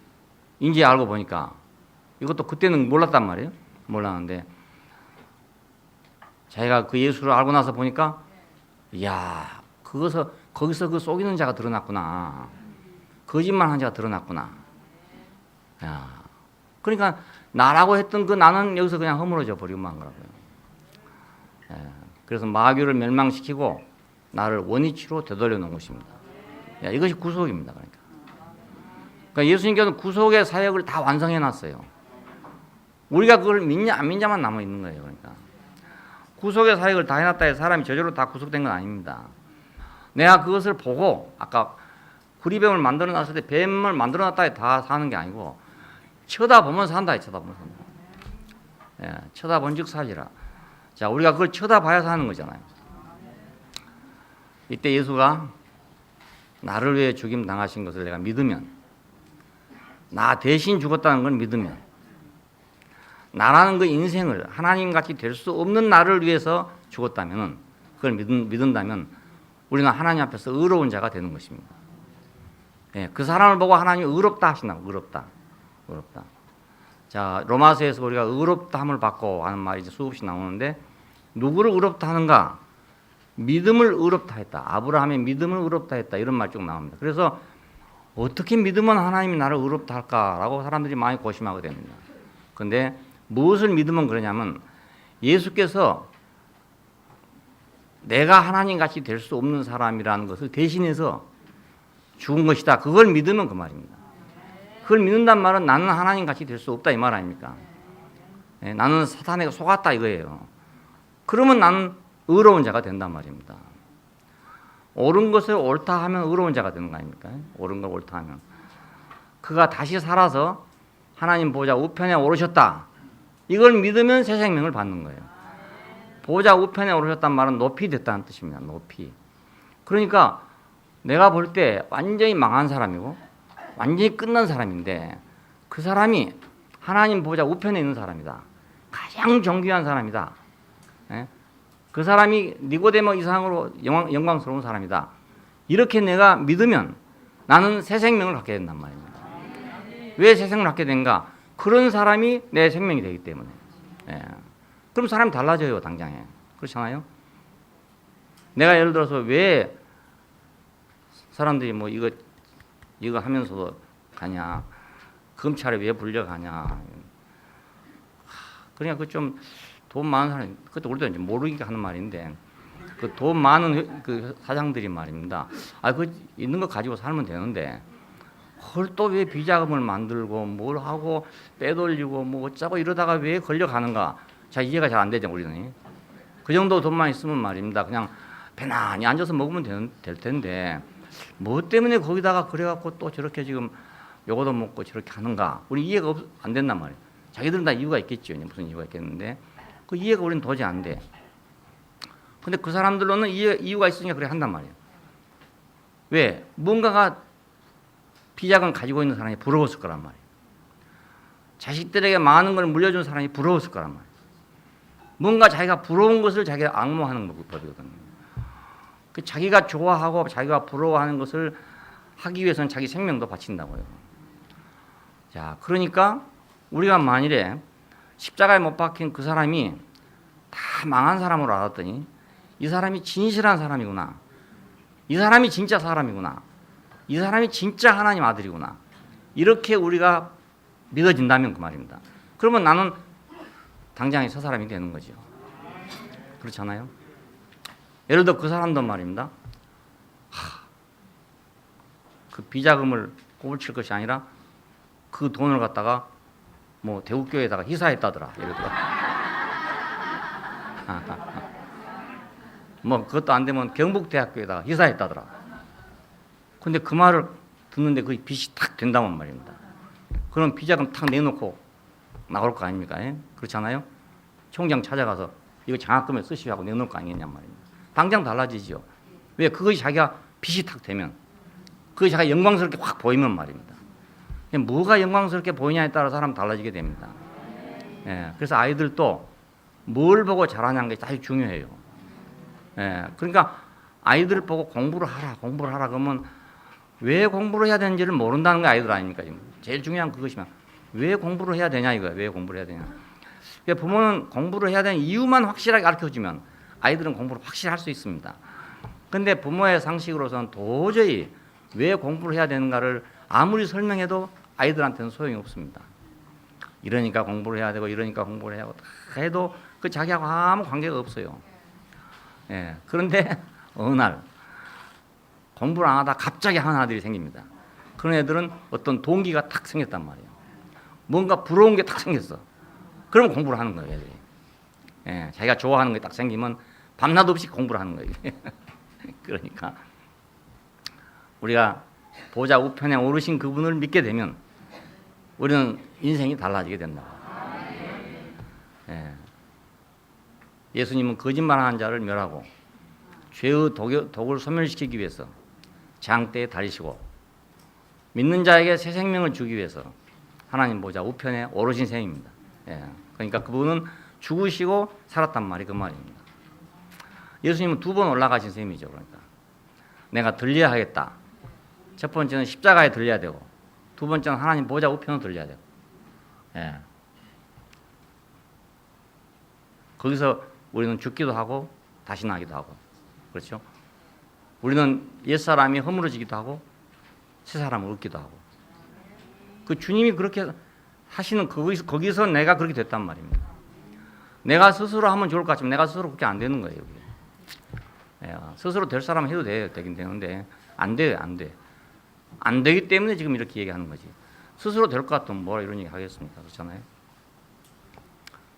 Speaker 1: 이제 알고 보니까 이것도 그때는 몰랐단 말이에요. 몰랐는데 자기가 그 예수를 알고 나서 보니까 이야, 거기서 그 속이는 자가 드러났구나. 거짓말한 자가 드러났구나. 야, 그러니까 나라고 했던 그 나는 여기서 그냥 허물어져 버리고 만 거라고요. 예, 그래서 마귀를 멸망시키고 나를 원위치로 되돌려 놓은 것입니다. 야, 이것이 구속입니다. 그러니까 예수님께서는 구속의 사역을 다 완성해 놨어요. 우리가 그걸 믿냐 안 믿냐만 남아 있는 거예요. 그러니까 구속의 사역을 다 해놨다 해서 사람이 저절로 다 구속된 건 아닙니다. 내가 그것을 보고 아까 구리뱀을 만들어 놨을 때 뱀을 만들어 놨다 다 사는 게 아니고 쳐다보면 산다. 쳐다보면 산다. 예, 쳐다본 즉 살리라. 자, 우리가 그걸 쳐다봐야 사는 거잖아요. 이때 예수가 나를 위해 죽임 당하신 것을 내가 믿으면, 나 대신 죽었다는 걸 믿으면, 나라는 그 인생을 하나님같이 될 수 없는 나를 위해서 죽었다면, 그걸 믿는다면 우리는 하나님 앞에서 의로운 자가 되는 것입니다. 예, 그 사람을 보고 하나님이 의롭다 하신다고. 의롭다. 자, 로마서에서 우리가 의롭다함을 받고 하는 말이 이제 수없이 나오는데, 누구를 의롭다 하는가? 믿음을 의롭다 했다. 아브라함의 믿음을 의롭다 했다. 이런 말 쭉 나옵니다. 그래서 어떻게 믿으면 하나님이 나를 의롭다 할까라고 사람들이 많이 고심하게 됩니다. 그런데 무엇을 믿으면 그러냐면, 예수께서 내가 하나님같이 될 수 없는 사람이라는 것을 대신해서 죽은 것이다. 그걸 믿으면 그 말입니다. 그걸 믿는단 말은 나는 하나님같이 될 수 없다 이 말 아닙니까? 예, 나는 사탄에게 속았다 이거예요. 그러면 나는 의로운 자가 된단 말입니다. 옳은 것을 옳다 하면 의로운 자가 되는 거 아닙니까? 옳은 걸 옳다 하면. 그가 다시 살아서 하나님 보좌 우편에 오르셨다. 이걸 믿으면 새 생명을 받는 거예요. 보좌 우편에 오르셨단 말은 높이 됐다는 뜻입니다. 높이. 그러니까 내가 볼 때 완전히 망한 사람이고 완전히 끝난 사람인데, 그 사람이 하나님 보좌 우편에 있는 사람이다. 가장 존귀한 사람이다. 예? 그 사람이 니고데모 이상으로 영광스러운 사람이다. 이렇게 내가 믿으면 나는 새 생명을 갖게 된단 말입니다. 왜 새 생명을 갖게 된가? 그런 사람이 내 생명이 되기 때문에. 예. 그럼 사람이 달라져요, 당장에. 그렇잖아요? 내가 예를 들어서 왜 사람들이 뭐 이거 하면서도 가냐, 검찰에 왜 불려가냐. 그러니까 그 좀 돈 많은 사람, 그것도 우리도 이제 모르니까 하는 말인데, 그 돈 많은 그 사장들이 말입니다. 그 있는 거 가지고 살면 되는데, 그걸 또 왜 비자금을 만들고 뭘 하고 빼돌리고 뭐 어쩌고 이러다가 왜 걸려가는가? 자, 이해가 잘 안 되죠, 우리는. 그 정도 돈만 있으면 말입니다. 그냥 편안히 앉아서 먹으면 될 텐데, 뭐 때문에 거기다가 그래갖고 또 저렇게 지금 요거도 먹고 저렇게 하는가? 우리 이해가 안 된단 말이에요. 자기들은 다 이유가 있겠죠. 무슨 이유가 있겠는데, 그 이해가 우리는 도저히 안 돼. 근데 그 사람들로는 이유가 있으니까 그래 한단 말이에요. 왜? 뭔가가 비자금 가지고 있는 사람이 부러웠을 거란 말이에요. 자식들에게 많은 걸 물려준 사람이 부러웠을 거란 말이에요. 뭔가 자기가 부러운 것을 자기가 앙모하는 법이거든요. 그 자기가 좋아하고 자기가 부러워하는 것을 하기 위해서는 자기 생명도 바친다고요. 자, 그러니까 우리가 만일에 십자가에 못 박힌 그 사람이 다 망한 사람으로 알았더니, 이 사람이 진실한 사람이구나. 이 사람이 진짜 사람이구나. 이 사람이 진짜 하나님 아들이구나. 이렇게 우리가 믿어진다면 그 말입니다. 그러면 나는 당장에 저 사람이 되는 거죠. 그렇잖아요? 예를 들어 그 사람도 말입니다. 그 비자금을 꼬불칠 것이 아니라 그 돈을 갖다가 뭐 대국교회에다가 희사했다더라. 예를 들어. 뭐 그것도 안 되면 경북대학교에다가 희사했다더라. 근데 그 말을 듣는데 그 빚이 탁 된다면 말입니다. 그럼 비자금 탁 내놓고 나올 거 아닙니까? 그렇잖아요? 총장 찾아가서 이거 장학금에 쓰시라고 내놓을 거 아니겠냔 말입니다. 당장 달라지죠. 왜? 그것이 자기가 빚이 탁 되면, 그것이 자기가 영광스럽게 확 보이면 말입니다. 뭐가 영광스럽게 보이냐에 따라 사람 달라지게 됩니다. 예, 그래서 아이들도 뭘 보고 잘하냐는 게 사실 중요해요. 예, 그러니까 아이들 보고 공부를 하라 그러면 왜 공부를 해야 되는지를 모른다는 게 아이들 아닙니까? 지금 제일 중요한 그것이면 왜 공부를 해야 되냐 이거야. 왜 공부를 해야 되냐. 그러니까 부모는 공부를 해야 되는 이유만 확실하게 가르쳐주면 아이들은 공부를 확실히 할 수 있습니다. 그런데 부모의 상식으로서는 도저히 왜 공부를 해야 되는가를 아무리 설명해도 아이들한테는 소용이 없습니다. 이러니까 공부를 해야 되고 이러니까 공부를 해야 하고 다 해도 그 자기하고 아무 관계가 없어요. 예, 그런데 어느 날 공부를 안 하다 갑자기 하는 아들이 생깁니다. 그런 애들은 어떤 동기가 탁 생겼단 말이에요. 뭔가 부러운 게 탁 생겼어. 그러면 공부를 하는 거예요, 애들이. 예, 자기가 좋아하는 게 딱 생기면 밤낮 없이 공부를 하는 거예요. 그러니까 우리가 보좌 우편에 오르신 그분을 믿게 되면 우리는 인생이 달라지게 된다. 예. 예수님은 거짓말하는 자를 멸하고 죄의 독을 소멸시키기 위해서 장대에 달리시고 믿는 자에게 새 생명을 주기 위해서 하나님 보좌 우편에 오르신 셈입니다. 예. 그러니까 그분은 죽으시고 살았단 말이 그 말입니다. 예수님은 2번 올라가신 셈이죠. 그러니까 내가 들려야 하겠다. 첫 번째는 십자가에 들려야 되고 두 번째는 하나님 보좌 우편으로 들려야 되고. 예. 거기서 우리는 죽기도 하고 다시 나기도 하고 그렇죠. 우리는 옛사람이 허물어지기도 하고 새 사람을 얻기도 하고 그 주님이 그렇게 하시는 거기서 내가 그렇게 됐단 말입니다. 내가 스스로 하면 좋을 것 같지만 내가 스스로 그렇게 안 되는 거예요. 예, 스스로 될 사람은 해도 되긴 되는데 안 돼요. 안 되기 때문에 지금 이렇게 얘기하는 거지. 스스로 될 것 같으면 뭐라 이런 얘기 하겠습니까? 그렇잖아요.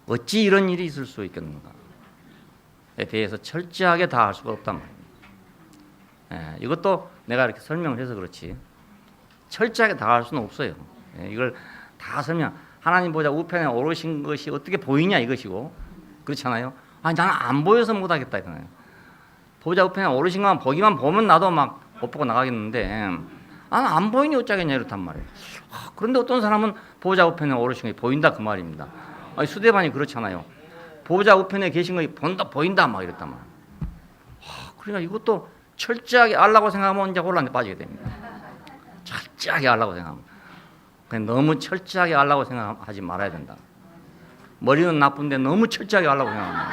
Speaker 1: 어찌 이런 일이 있을 수 있겠는가에 대해서 철저하게 다 알 수가 없단 말입니다. 예, 이것도 내가 이렇게 설명을 해서 그렇지 철저하게 다 알 수는 없어요. 예, 이걸 다 설명 하나님 보좌 우편에 오르신 것이 어떻게 보이냐 이것이고 그렇잖아요. 아니 나는 안 보여서 못하겠다 이거예요. 보좌 우편에 오르신 것만 보기만 보면 나도 막 못 보고 나가겠는데 나는 안 보이니 어쩌겠냐 이렇단 말이에요. 그런데 어떤 사람은 보좌 우편에 오르신 것이 보인다 그 말입니다. 아니, 수대반이 그렇잖아요. 보좌 우편에 계신 것이 보인다 막 이랬단 말이에요. 그러니까 이것도 철저하게 알라고 생각하면 이제 혼란에 빠지게 됩니다. 철저하게 알라고 생각하면. 그냥 너무 철저하게 알라고 생각하지 말아야 된다. 머리는 나쁜데 너무 철저하게 알라고 생각합니다.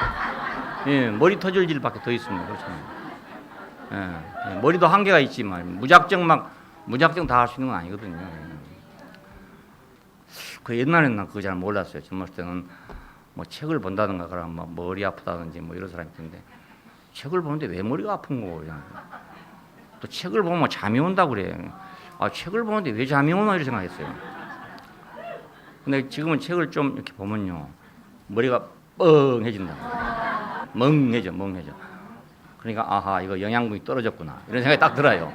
Speaker 1: 예, 머리 터질 일밖에 더 있습니다. 그렇잖아요. 예, 머리도 한계가 있지만 무작정 다 할 수 있는 건 아니거든요. 그 옛날에는 난 그거 잘 몰랐어요. 젊었을 때는 뭐 책을 본다든가 그러면 뭐 머리 아프다든지 뭐 이런 사람이 있던데 책을 보는데 왜 머리가 아픈 거고 그냥. 또 책을 보면 잠이 온다고 그래. 아, 책을 보는데 왜 잠이 오나 이렇게 생각했어요. 근데 지금은 책을 좀 이렇게 보면요 머리가 뻥해진다. 멍해져. 그러니까 아하 이거 영양분이 떨어졌구나 이런 생각이 딱 들어요.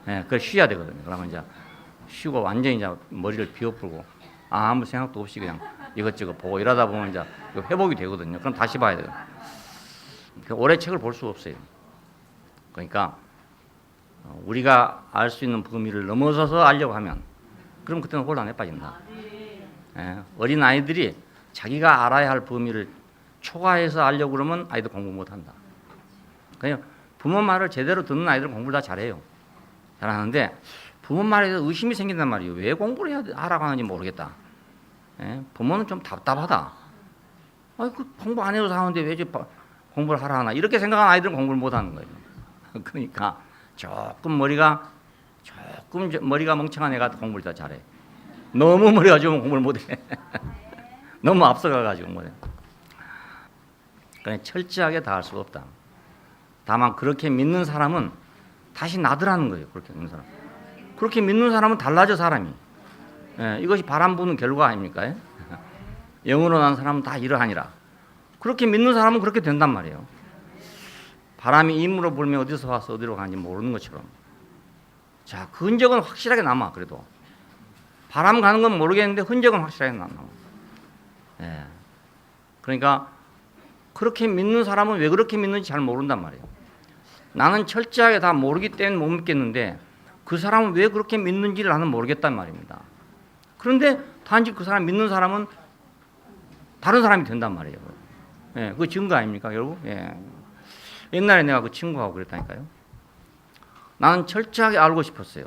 Speaker 1: 예, 그걸 쉬어야 되거든요. 그러면 이제 쉬고 완전히 이제 머리를 비워풀고 아무 생각도 없이 그냥 이것저것 보고 이러다 보면 이제 회복이 되거든요. 그럼 다시 봐야 돼요. 오래 책을 볼 수가 없어요. 그러니까 우리가 알 수 있는 범위를 넘어서서 알려고 하면 그럼 그때는 혼란에 빠진다. 예, 어린 아이들이 자기가 알아야 할 범위를 초과해서 알려고 그러면 아이들 공부 못한다. 그냥 부모 말을 제대로 듣는 아이들은 공부를 다 잘해요. 잘하는데 부모 말에 대해서 의심이 생긴단 말이에요. 왜 공부를 하라고 하는지 모르겠다. 예? 부모는 좀 답답하다. 그 공부 안 해도 사는데 왜 공부를 하라 하나 이렇게 생각하는 아이들은 공부를 못하는 거예요. 그러니까 조금 머리가 멍청한 애가 공부를 더 잘해. 너무 머리가 좋으면 공부를 못해. 너무 앞서가가지고 못해. 그러니까 철저하게 다 할 수가 없다. 다만 그렇게 믿는 사람은 다시 나더라는 거예요. 그렇게 믿는 사람. 그렇게 믿는 사람은 달라져 사람이. 예, 이것이 바람 부는 결과 아닙니까? 영으로 난 사람은 다 이러하니라. 그렇게 믿는 사람은 그렇게 된단 말이에요. 바람이 임으로 불면 어디서 와서 어디로 가는지 모르는 것처럼. 자, 그 흔적은 확실하게 남아. 그래도 바람 가는 건 모르겠는데 흔적은 확실하게 남아. 예. 그러니까 그렇게 믿는 사람은 왜 그렇게 믿는지 잘 모른단 말이에요. 나는 철저하게 다 모르기 때문에 못 믿겠는데 그 사람은 왜 그렇게 믿는지를 나는 모르겠단 말입니다. 그런데 단지 그 사람 믿는 사람은 다른 사람이 된단 말이에요. 예, 그 증거 아닙니까, 여러분? 예. 옛날에 내가 그 친구하고 그랬다니까요. 나는 철저하게 알고 싶었어요.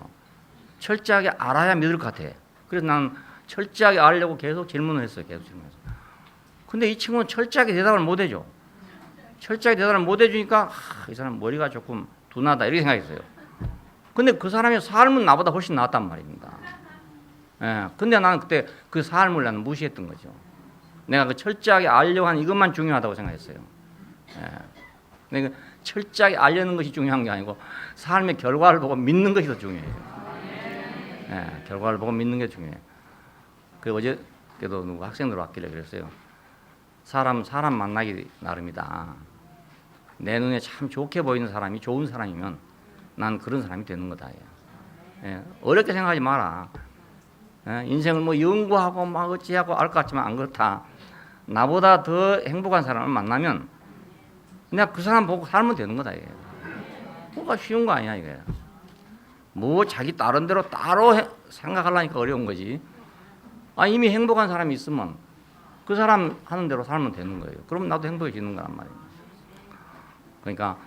Speaker 1: 철저하게 알아야 믿을 것 같아. 그래서 나는 철저하게 알려고 계속 질문을 했어요. 계속 질문해서. 근데 이 친구는 철저하게 대답을 못 해줘. 철저하게 대답을 못 해주니까 이 사람 머리가 조금 둔하다 이렇게 생각했어요. 근데 그 사람의 삶은 나보다 훨씬 나았단 말입니다. 예, 근데 나는 그때 그 삶을 나는 무시했던 거죠. 내가 그 철저하게 알려고 하는 이것만 중요하다고 생각했어요. 예. 근데 철저하게 알려는 것이 중요한 게 아니고 삶의 결과를 보고 믿는 것이 더 중요해요. 예, 결과를 보고 믿는 게 중요해요. 그 어저께도 누구 학생들 왔길래 그랬어요. 사람 만나기 나름이다. 내 눈에 참 좋게 보이는 사람이 좋은 사람이면 난 그런 사람이 되는 거다. 어렵게 생각하지 마라. 인생을 뭐 연구하고 막 어찌하고 알 것 같지만 안 그렇다. 나보다 더 행복한 사람을 만나면 그냥 그 사람 보고 살면 되는 거다 이게. 뭐가 쉬운 거 아니야 이게. 뭐 자기 다른 대로 따로 생각하려니까 어려운 거지. 이미 행복한 사람이 있으면 그 사람 하는 대로 살면 되는 거예요. 그럼 나도 행복해지는 거란 말이에요. 그러니까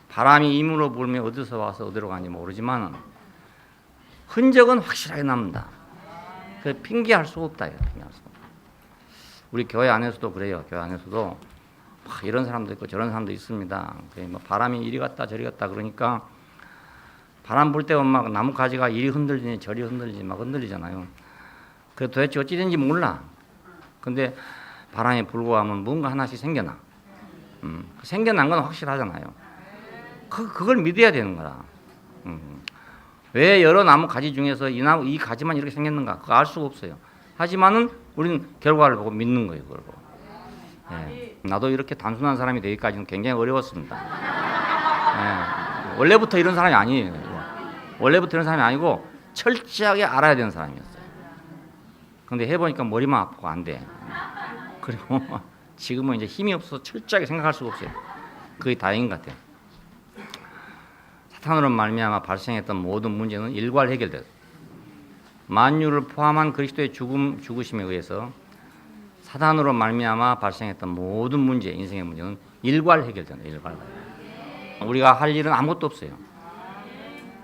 Speaker 1: 바람이 임으로 불면 어디서 와서 어디로 가는지 모르지만 흔적은 확실하게 남는다. 그 핑계할 수가 없다. 핑계할 수가. 우리 교회 안에서도 그래요. 교회 안에서도 막 이런 사람도 있고 저런 사람도 있습니다. 뭐 바람이 이리 갔다 저리 갔다 그러니까 바람 불 때면 막 나무 가지가 이리 흔들리니 저리 흔들리니 막 흔들리잖아요. 그 도대체 어찌 된지 몰라. 근데 바람이 불고 하면 뭔가 하나씩 생겨나. 생겨난 건 확실하잖아요. 그걸 믿어야 되는 거라. 왜 여러 나무 가지 중에서 이 가지만 이렇게 생겼는가? 그거 알 수가 없어요. 하지만은 우리는 결과를 보고 믿는 거예요. 그걸 보고. 나도 이렇게 단순한 사람이 되기까지는 굉장히 어려웠습니다. 원래부터 이런 사람이 아니에요. 원래부터 이런 사람이 아니고 철저하게 알아야 되는 사람이었어요. 근데 해보니까 머리만 아프고 안 돼. 그리고 지금은 이제 힘이 없어서 철저하게 생각할 수가 없어요. 그게 다행인 것 같아요. 사탄으로 말미암아 발생했던 모든 문제는 일괄 해결돼요. 만유를 포함한 그리스도의 죽으심에 의해서 사탄으로 말미암아 발생했던 모든 문제, 인생의 문제는 일괄 해결된다. 일괄. 우리가 할 일은 아무것도 없어요.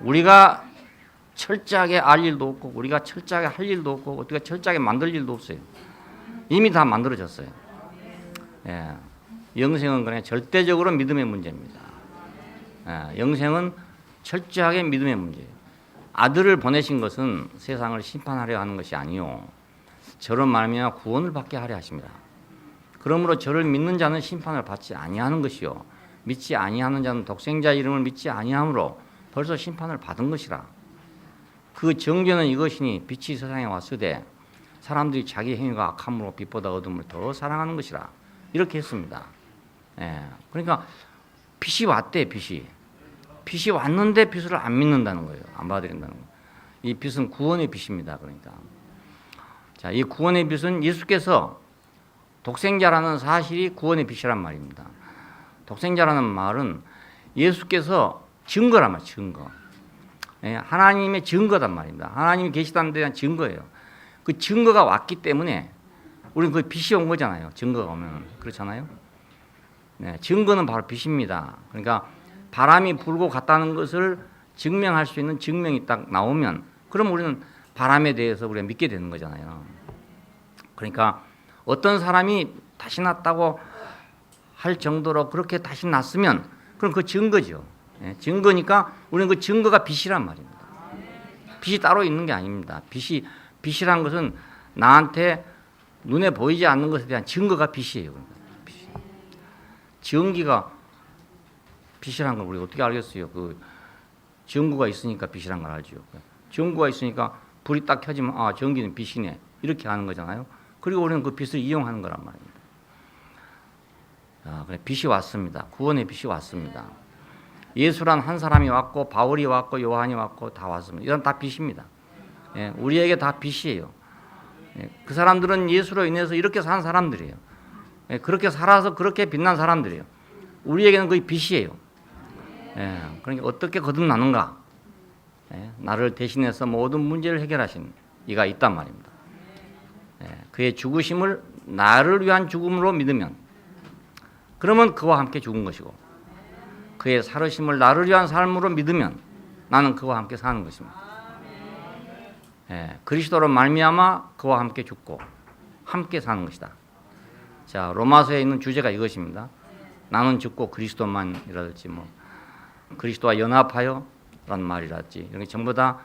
Speaker 1: 우리가 철저하게 알 일도 없고 우리가 철저하게 할 일도 없고 우리가 철저하게 만들 일도 없어요. 이미 다 만들어졌어요. 영생은 그냥 절대적으로 믿음의 문제입니다. 영생은 철저하게 믿음의 문제예요. 아들을 보내신 것은 세상을 심판하려 하는 것이 아니요 저로 말미암아 구원을 받게 하려 하십니다. 그러므로 저를 믿는 자는 심판을 받지 아니하는 것이요 믿지 아니하는 자는 독생자 이름을 믿지 아니하므로 벌써 심판을 받은 것이라. 그 정죄는 이것이니 빛이 세상에 왔으되 사람들이 자기 행위가 악함으로 빛보다 어둠을 더 사랑하는 것이라. 이렇게 했습니다. 그러니까 빛이 왔대. 빛이 왔는데 빛을 안 믿는다는 거예요. 안 받아들인다는 거예요. 이 빛은 구원의 빛입니다. 그러니까 자, 이 구원의 빛은 예수께서 독생자라는 사실이 구원의 빛이란 말입니다. 독생자라는 말은 예수께서 증거란 말이에요. 증거. 하나님의 증거단 말입니다. 하나님이 계시다는 데 대한 증거예요. 그 증거가 왔기 때문에 우리는 그 빛이 온 거잖아요. 증거가 오면. 그렇잖아요. 증거는 바로 빛입니다. 그러니까 바람이 불고 갔다는 것을 증명할 수 있는 증명이 딱 나오면 그럼 우리는 바람에 대해서 우리가 믿게 되는 거잖아요. 그러니까 어떤 사람이 다시 났다고 할 정도로 그렇게 다시 났으면 그럼 그 증거죠. 증거니까 우리는 그 증거가 빛이란 말입니다. 빛이 따로 있는 게 아닙니다. 빛이란 것은 나한테 눈에 보이지 않는 것에 대한 증거가 빛이에요. 전기가 빛이란 걸 우리가 어떻게 알겠어요? 그 전구가 있으니까 빛이란 걸 알죠. 전구가 있으니까 불이 딱 켜지면 전기는 빛이네 이렇게 하는 거잖아요. 그리고 우리는 그 빛을 이용하는 거란 말입니다. 그래, 빛이 왔습니다. 구원의 빛이 왔습니다. 예수란 한 사람이 왔고 바울이 왔고 요한이 왔고 다 왔습니다. 이건 다 빛입니다. 우리에게 다 빛이에요. 그 사람들은 예수로 인해서 이렇게 산 사람들이에요. 그렇게 살아서 그렇게 빛난 사람들이에요. 우리에게는 거의 빛이에요. 그러니까 어떻게 거듭나는가? 나를 대신해서 모든 문제를 해결하신 이가 있단 말입니다. 그의 죽으심을 나를 위한 죽음으로 믿으면 그러면 그와 함께 죽은 것이고 그의 살으심을 나를 위한 삶으로 믿으면 나는 그와 함께 사는 것입니다. 그리스도로 말미암아 그와 함께 죽고 함께 사는 것이다. 자, 로마서에 있는 주제가 이것입니다. 나는 죽고 그리스도만이라든지 뭐 그리스도와 연합하여 라는 말이랄지 이런 게 전부 다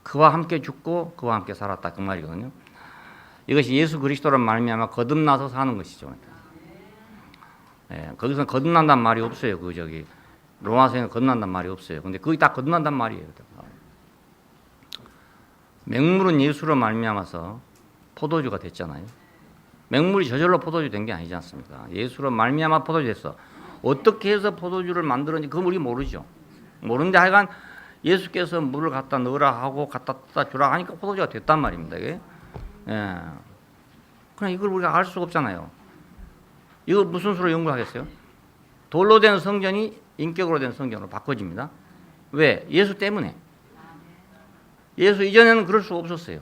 Speaker 1: 그와 함께 죽고 그와 함께 살았다 그 말이거든요. 이것이 예수 그리스도로 말미암아 거듭나서 사는 것이죠. 거기서 거듭난다는 말이 없어요. 로마서에는 거듭난다는 말이 없어요. 근데 그게 다 거듭난다는 말이에요. 맹물은 예수로 말미암아서 포도주가 됐잖아요. 맹물이 저절로 포도주 된 게 아니지 않습니까? 예수로 말미암아 포도주 됐어. 어떻게 해서 포도주를 만들었는지 그건 우리 모르죠. 모르는데 하여간 예수께서 물을 갖다 넣으라 하고 갖다 주라 하니까 포도주가 됐단 말입니다. 이게. 예. 그냥 이걸 우리가 알 수가 없잖아요. 이거 무슨 수로 연구하겠어요? 돌로 된 성전이 인격으로 된 성전으로 바꿔집니다. 왜? 예수 때문에. 예수 이전에는 그럴 수 없었어요.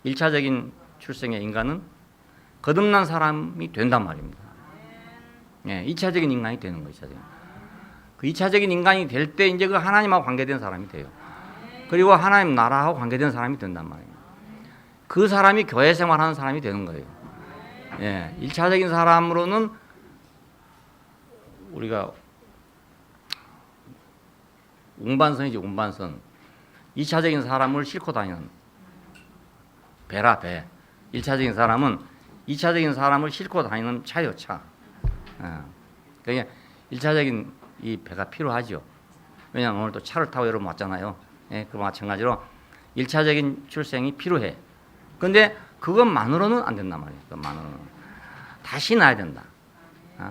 Speaker 1: 1차적인 출생의 인간은 거듭난 사람이 된단 말입니다. 예, 2차적인 인간이 되는 거죠. 그 2차적인 인간이 될 때 이제 그 하나님하고 관계된 사람이 돼요. 그리고 하나님 나라하고 관계된 사람이 된단 말이에요. 그 사람이 교회 생활하는 사람이 되는 거예요. 예, 1차적인 사람으로는 우리가 운반선이지, 운반선. 2차적인 사람을 싣고 다니는 배라, 배. 1차적인 사람은 2차적인 사람을 싣고 다니는 차요, 차. 그러니까 1차적인 이 배가 필요하죠. 왜냐하면 오늘 또 차를 타고 여러분 왔잖아요. 예, 그 마찬가지로 1차적인 출생이 필요해. 근데 그것만으로는 안 된단 말이에요. 그것만으로는. 다시 낳아야 된다.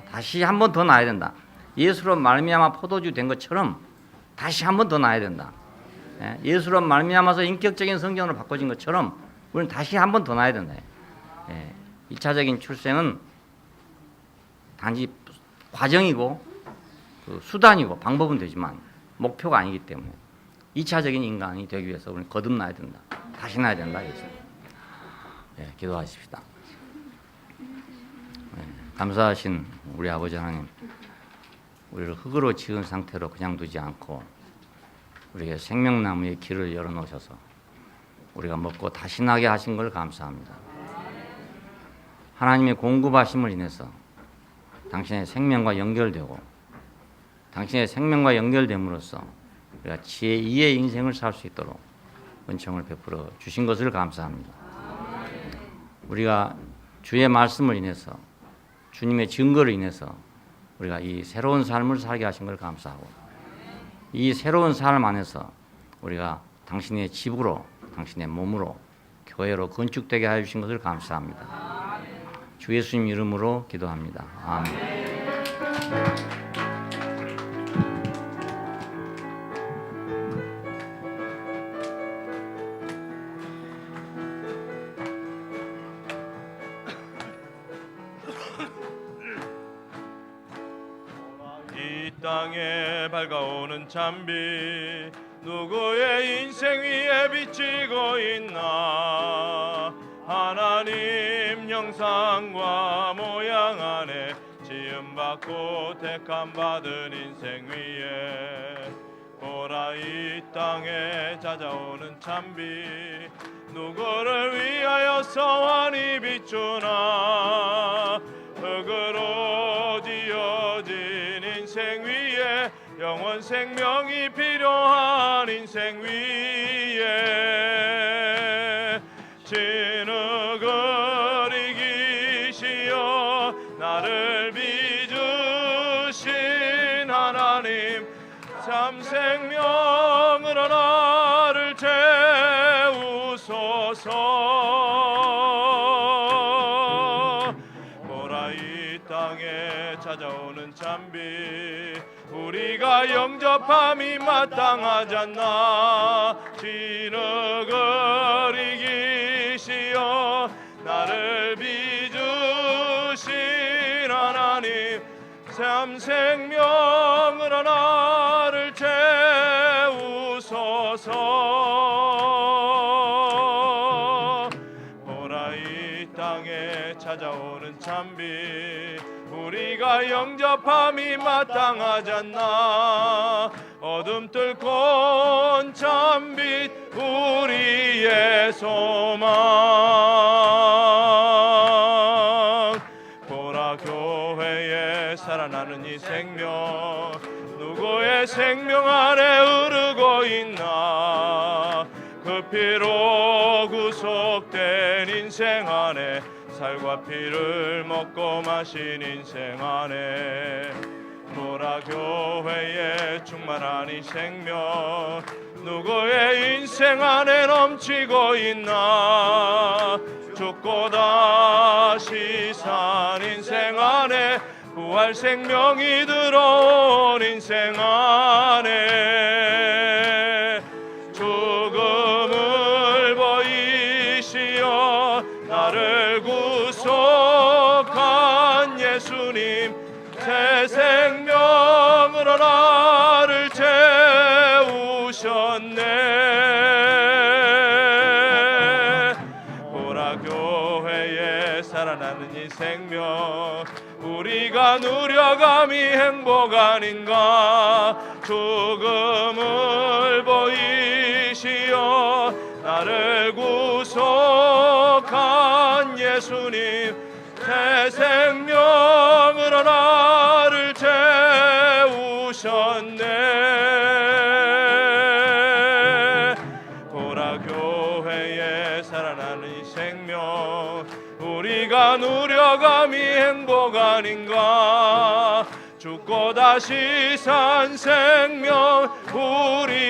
Speaker 1: 다시 한 번 더 낳아야 된다. 예수로 말미암아 포도주 된 것처럼 다시 한 번 더 낳아야 된다. 예수로 말미암아서 인격적인 성전으로 바꿔진 것처럼 우리는 다시 한 번 더 낳아야 된다. 1차적인 출생은 단지 과정이고 그 수단이고 방법은 되지만 목표가 아니기 때문에 2차적인 인간이 되기 위해서 우리는 거듭나야 된다. 다시 낳아야 된다. 네, 기도하십시다. 감사하신 우리 아버지 하나님, 우리를 흙으로 지은 상태로 그냥 두지 않고 우리에게 생명나무의 길을 열어놓으셔서 우리가 먹고 다시 나게 하신 걸 감사합니다. 하나님의 공급하심을 인해서 당신의 생명과 연결되고 당신의 생명과 연결됨으로써 우리가 지혜 2의 인생을 살 수 있도록 은총을 베풀어 주신 것을 감사합니다. 우리가 주의 말씀을 인해서 주님의 증거를 인해서 우리가 이 새로운 삶을 살게 하신 걸 감사하고 이 새로운 삶 안에서 우리가 당신의 집으로 당신의 몸으로 교회로 건축되게 하여 주신 것을 감사합니다. 주 예수님 이름으로 기도합니다. 아멘.
Speaker 2: 이 땅에 밝아오는 찬비 누구의 인생 위에 비치고 있나. 하나님 형상과 모양 안에 지음받고 택함받은 인생 위에 보라 이 땅에 찾아오는 찬비 누구를 위하여 서원이 비추나. 흙으로 지어진 인생 위에 영원 생명이 필요한 인생 위에 진흙을 이기시어 나를 빚으신 하나님 참 생명으로 나를 채우소서. 보라 이 땅에 찾아오는 찬비 우리가 영접함이 마땅하잖아. 진흙을 이기시어 나를 빚으신 하나님 참 생명으로 나를 채우소서. 보라 이 땅에 찾아오는 찬비 우리가 영접함이 마땅하잖아. 어둠 뚫고 온 찬빛 우리의 소망. 보라 교회에 살아나는 이 생명 누구의 생명 안에 흐르고 있나. 그 피로 구속된 인생 안에 살과 피를 먹고 마신 인생 안에 보라 교회에 충만한 이 생명 누구의 인생 안에 넘치고 있나. 죽고 다시 산 인생 안에 부활 생명이 들어온 인생 안에 보라 교회에 살아나는 이 생명 우리가 누려감이 행복 아닌가. 죽음을 보이시어 나를 구속한 예수님 새 생명으로 나를 채우셨네. 보라 교회에 살아나는 이 생명 우리가 누려감이 행복 아닌가. 죽고 다시 산 생명 우리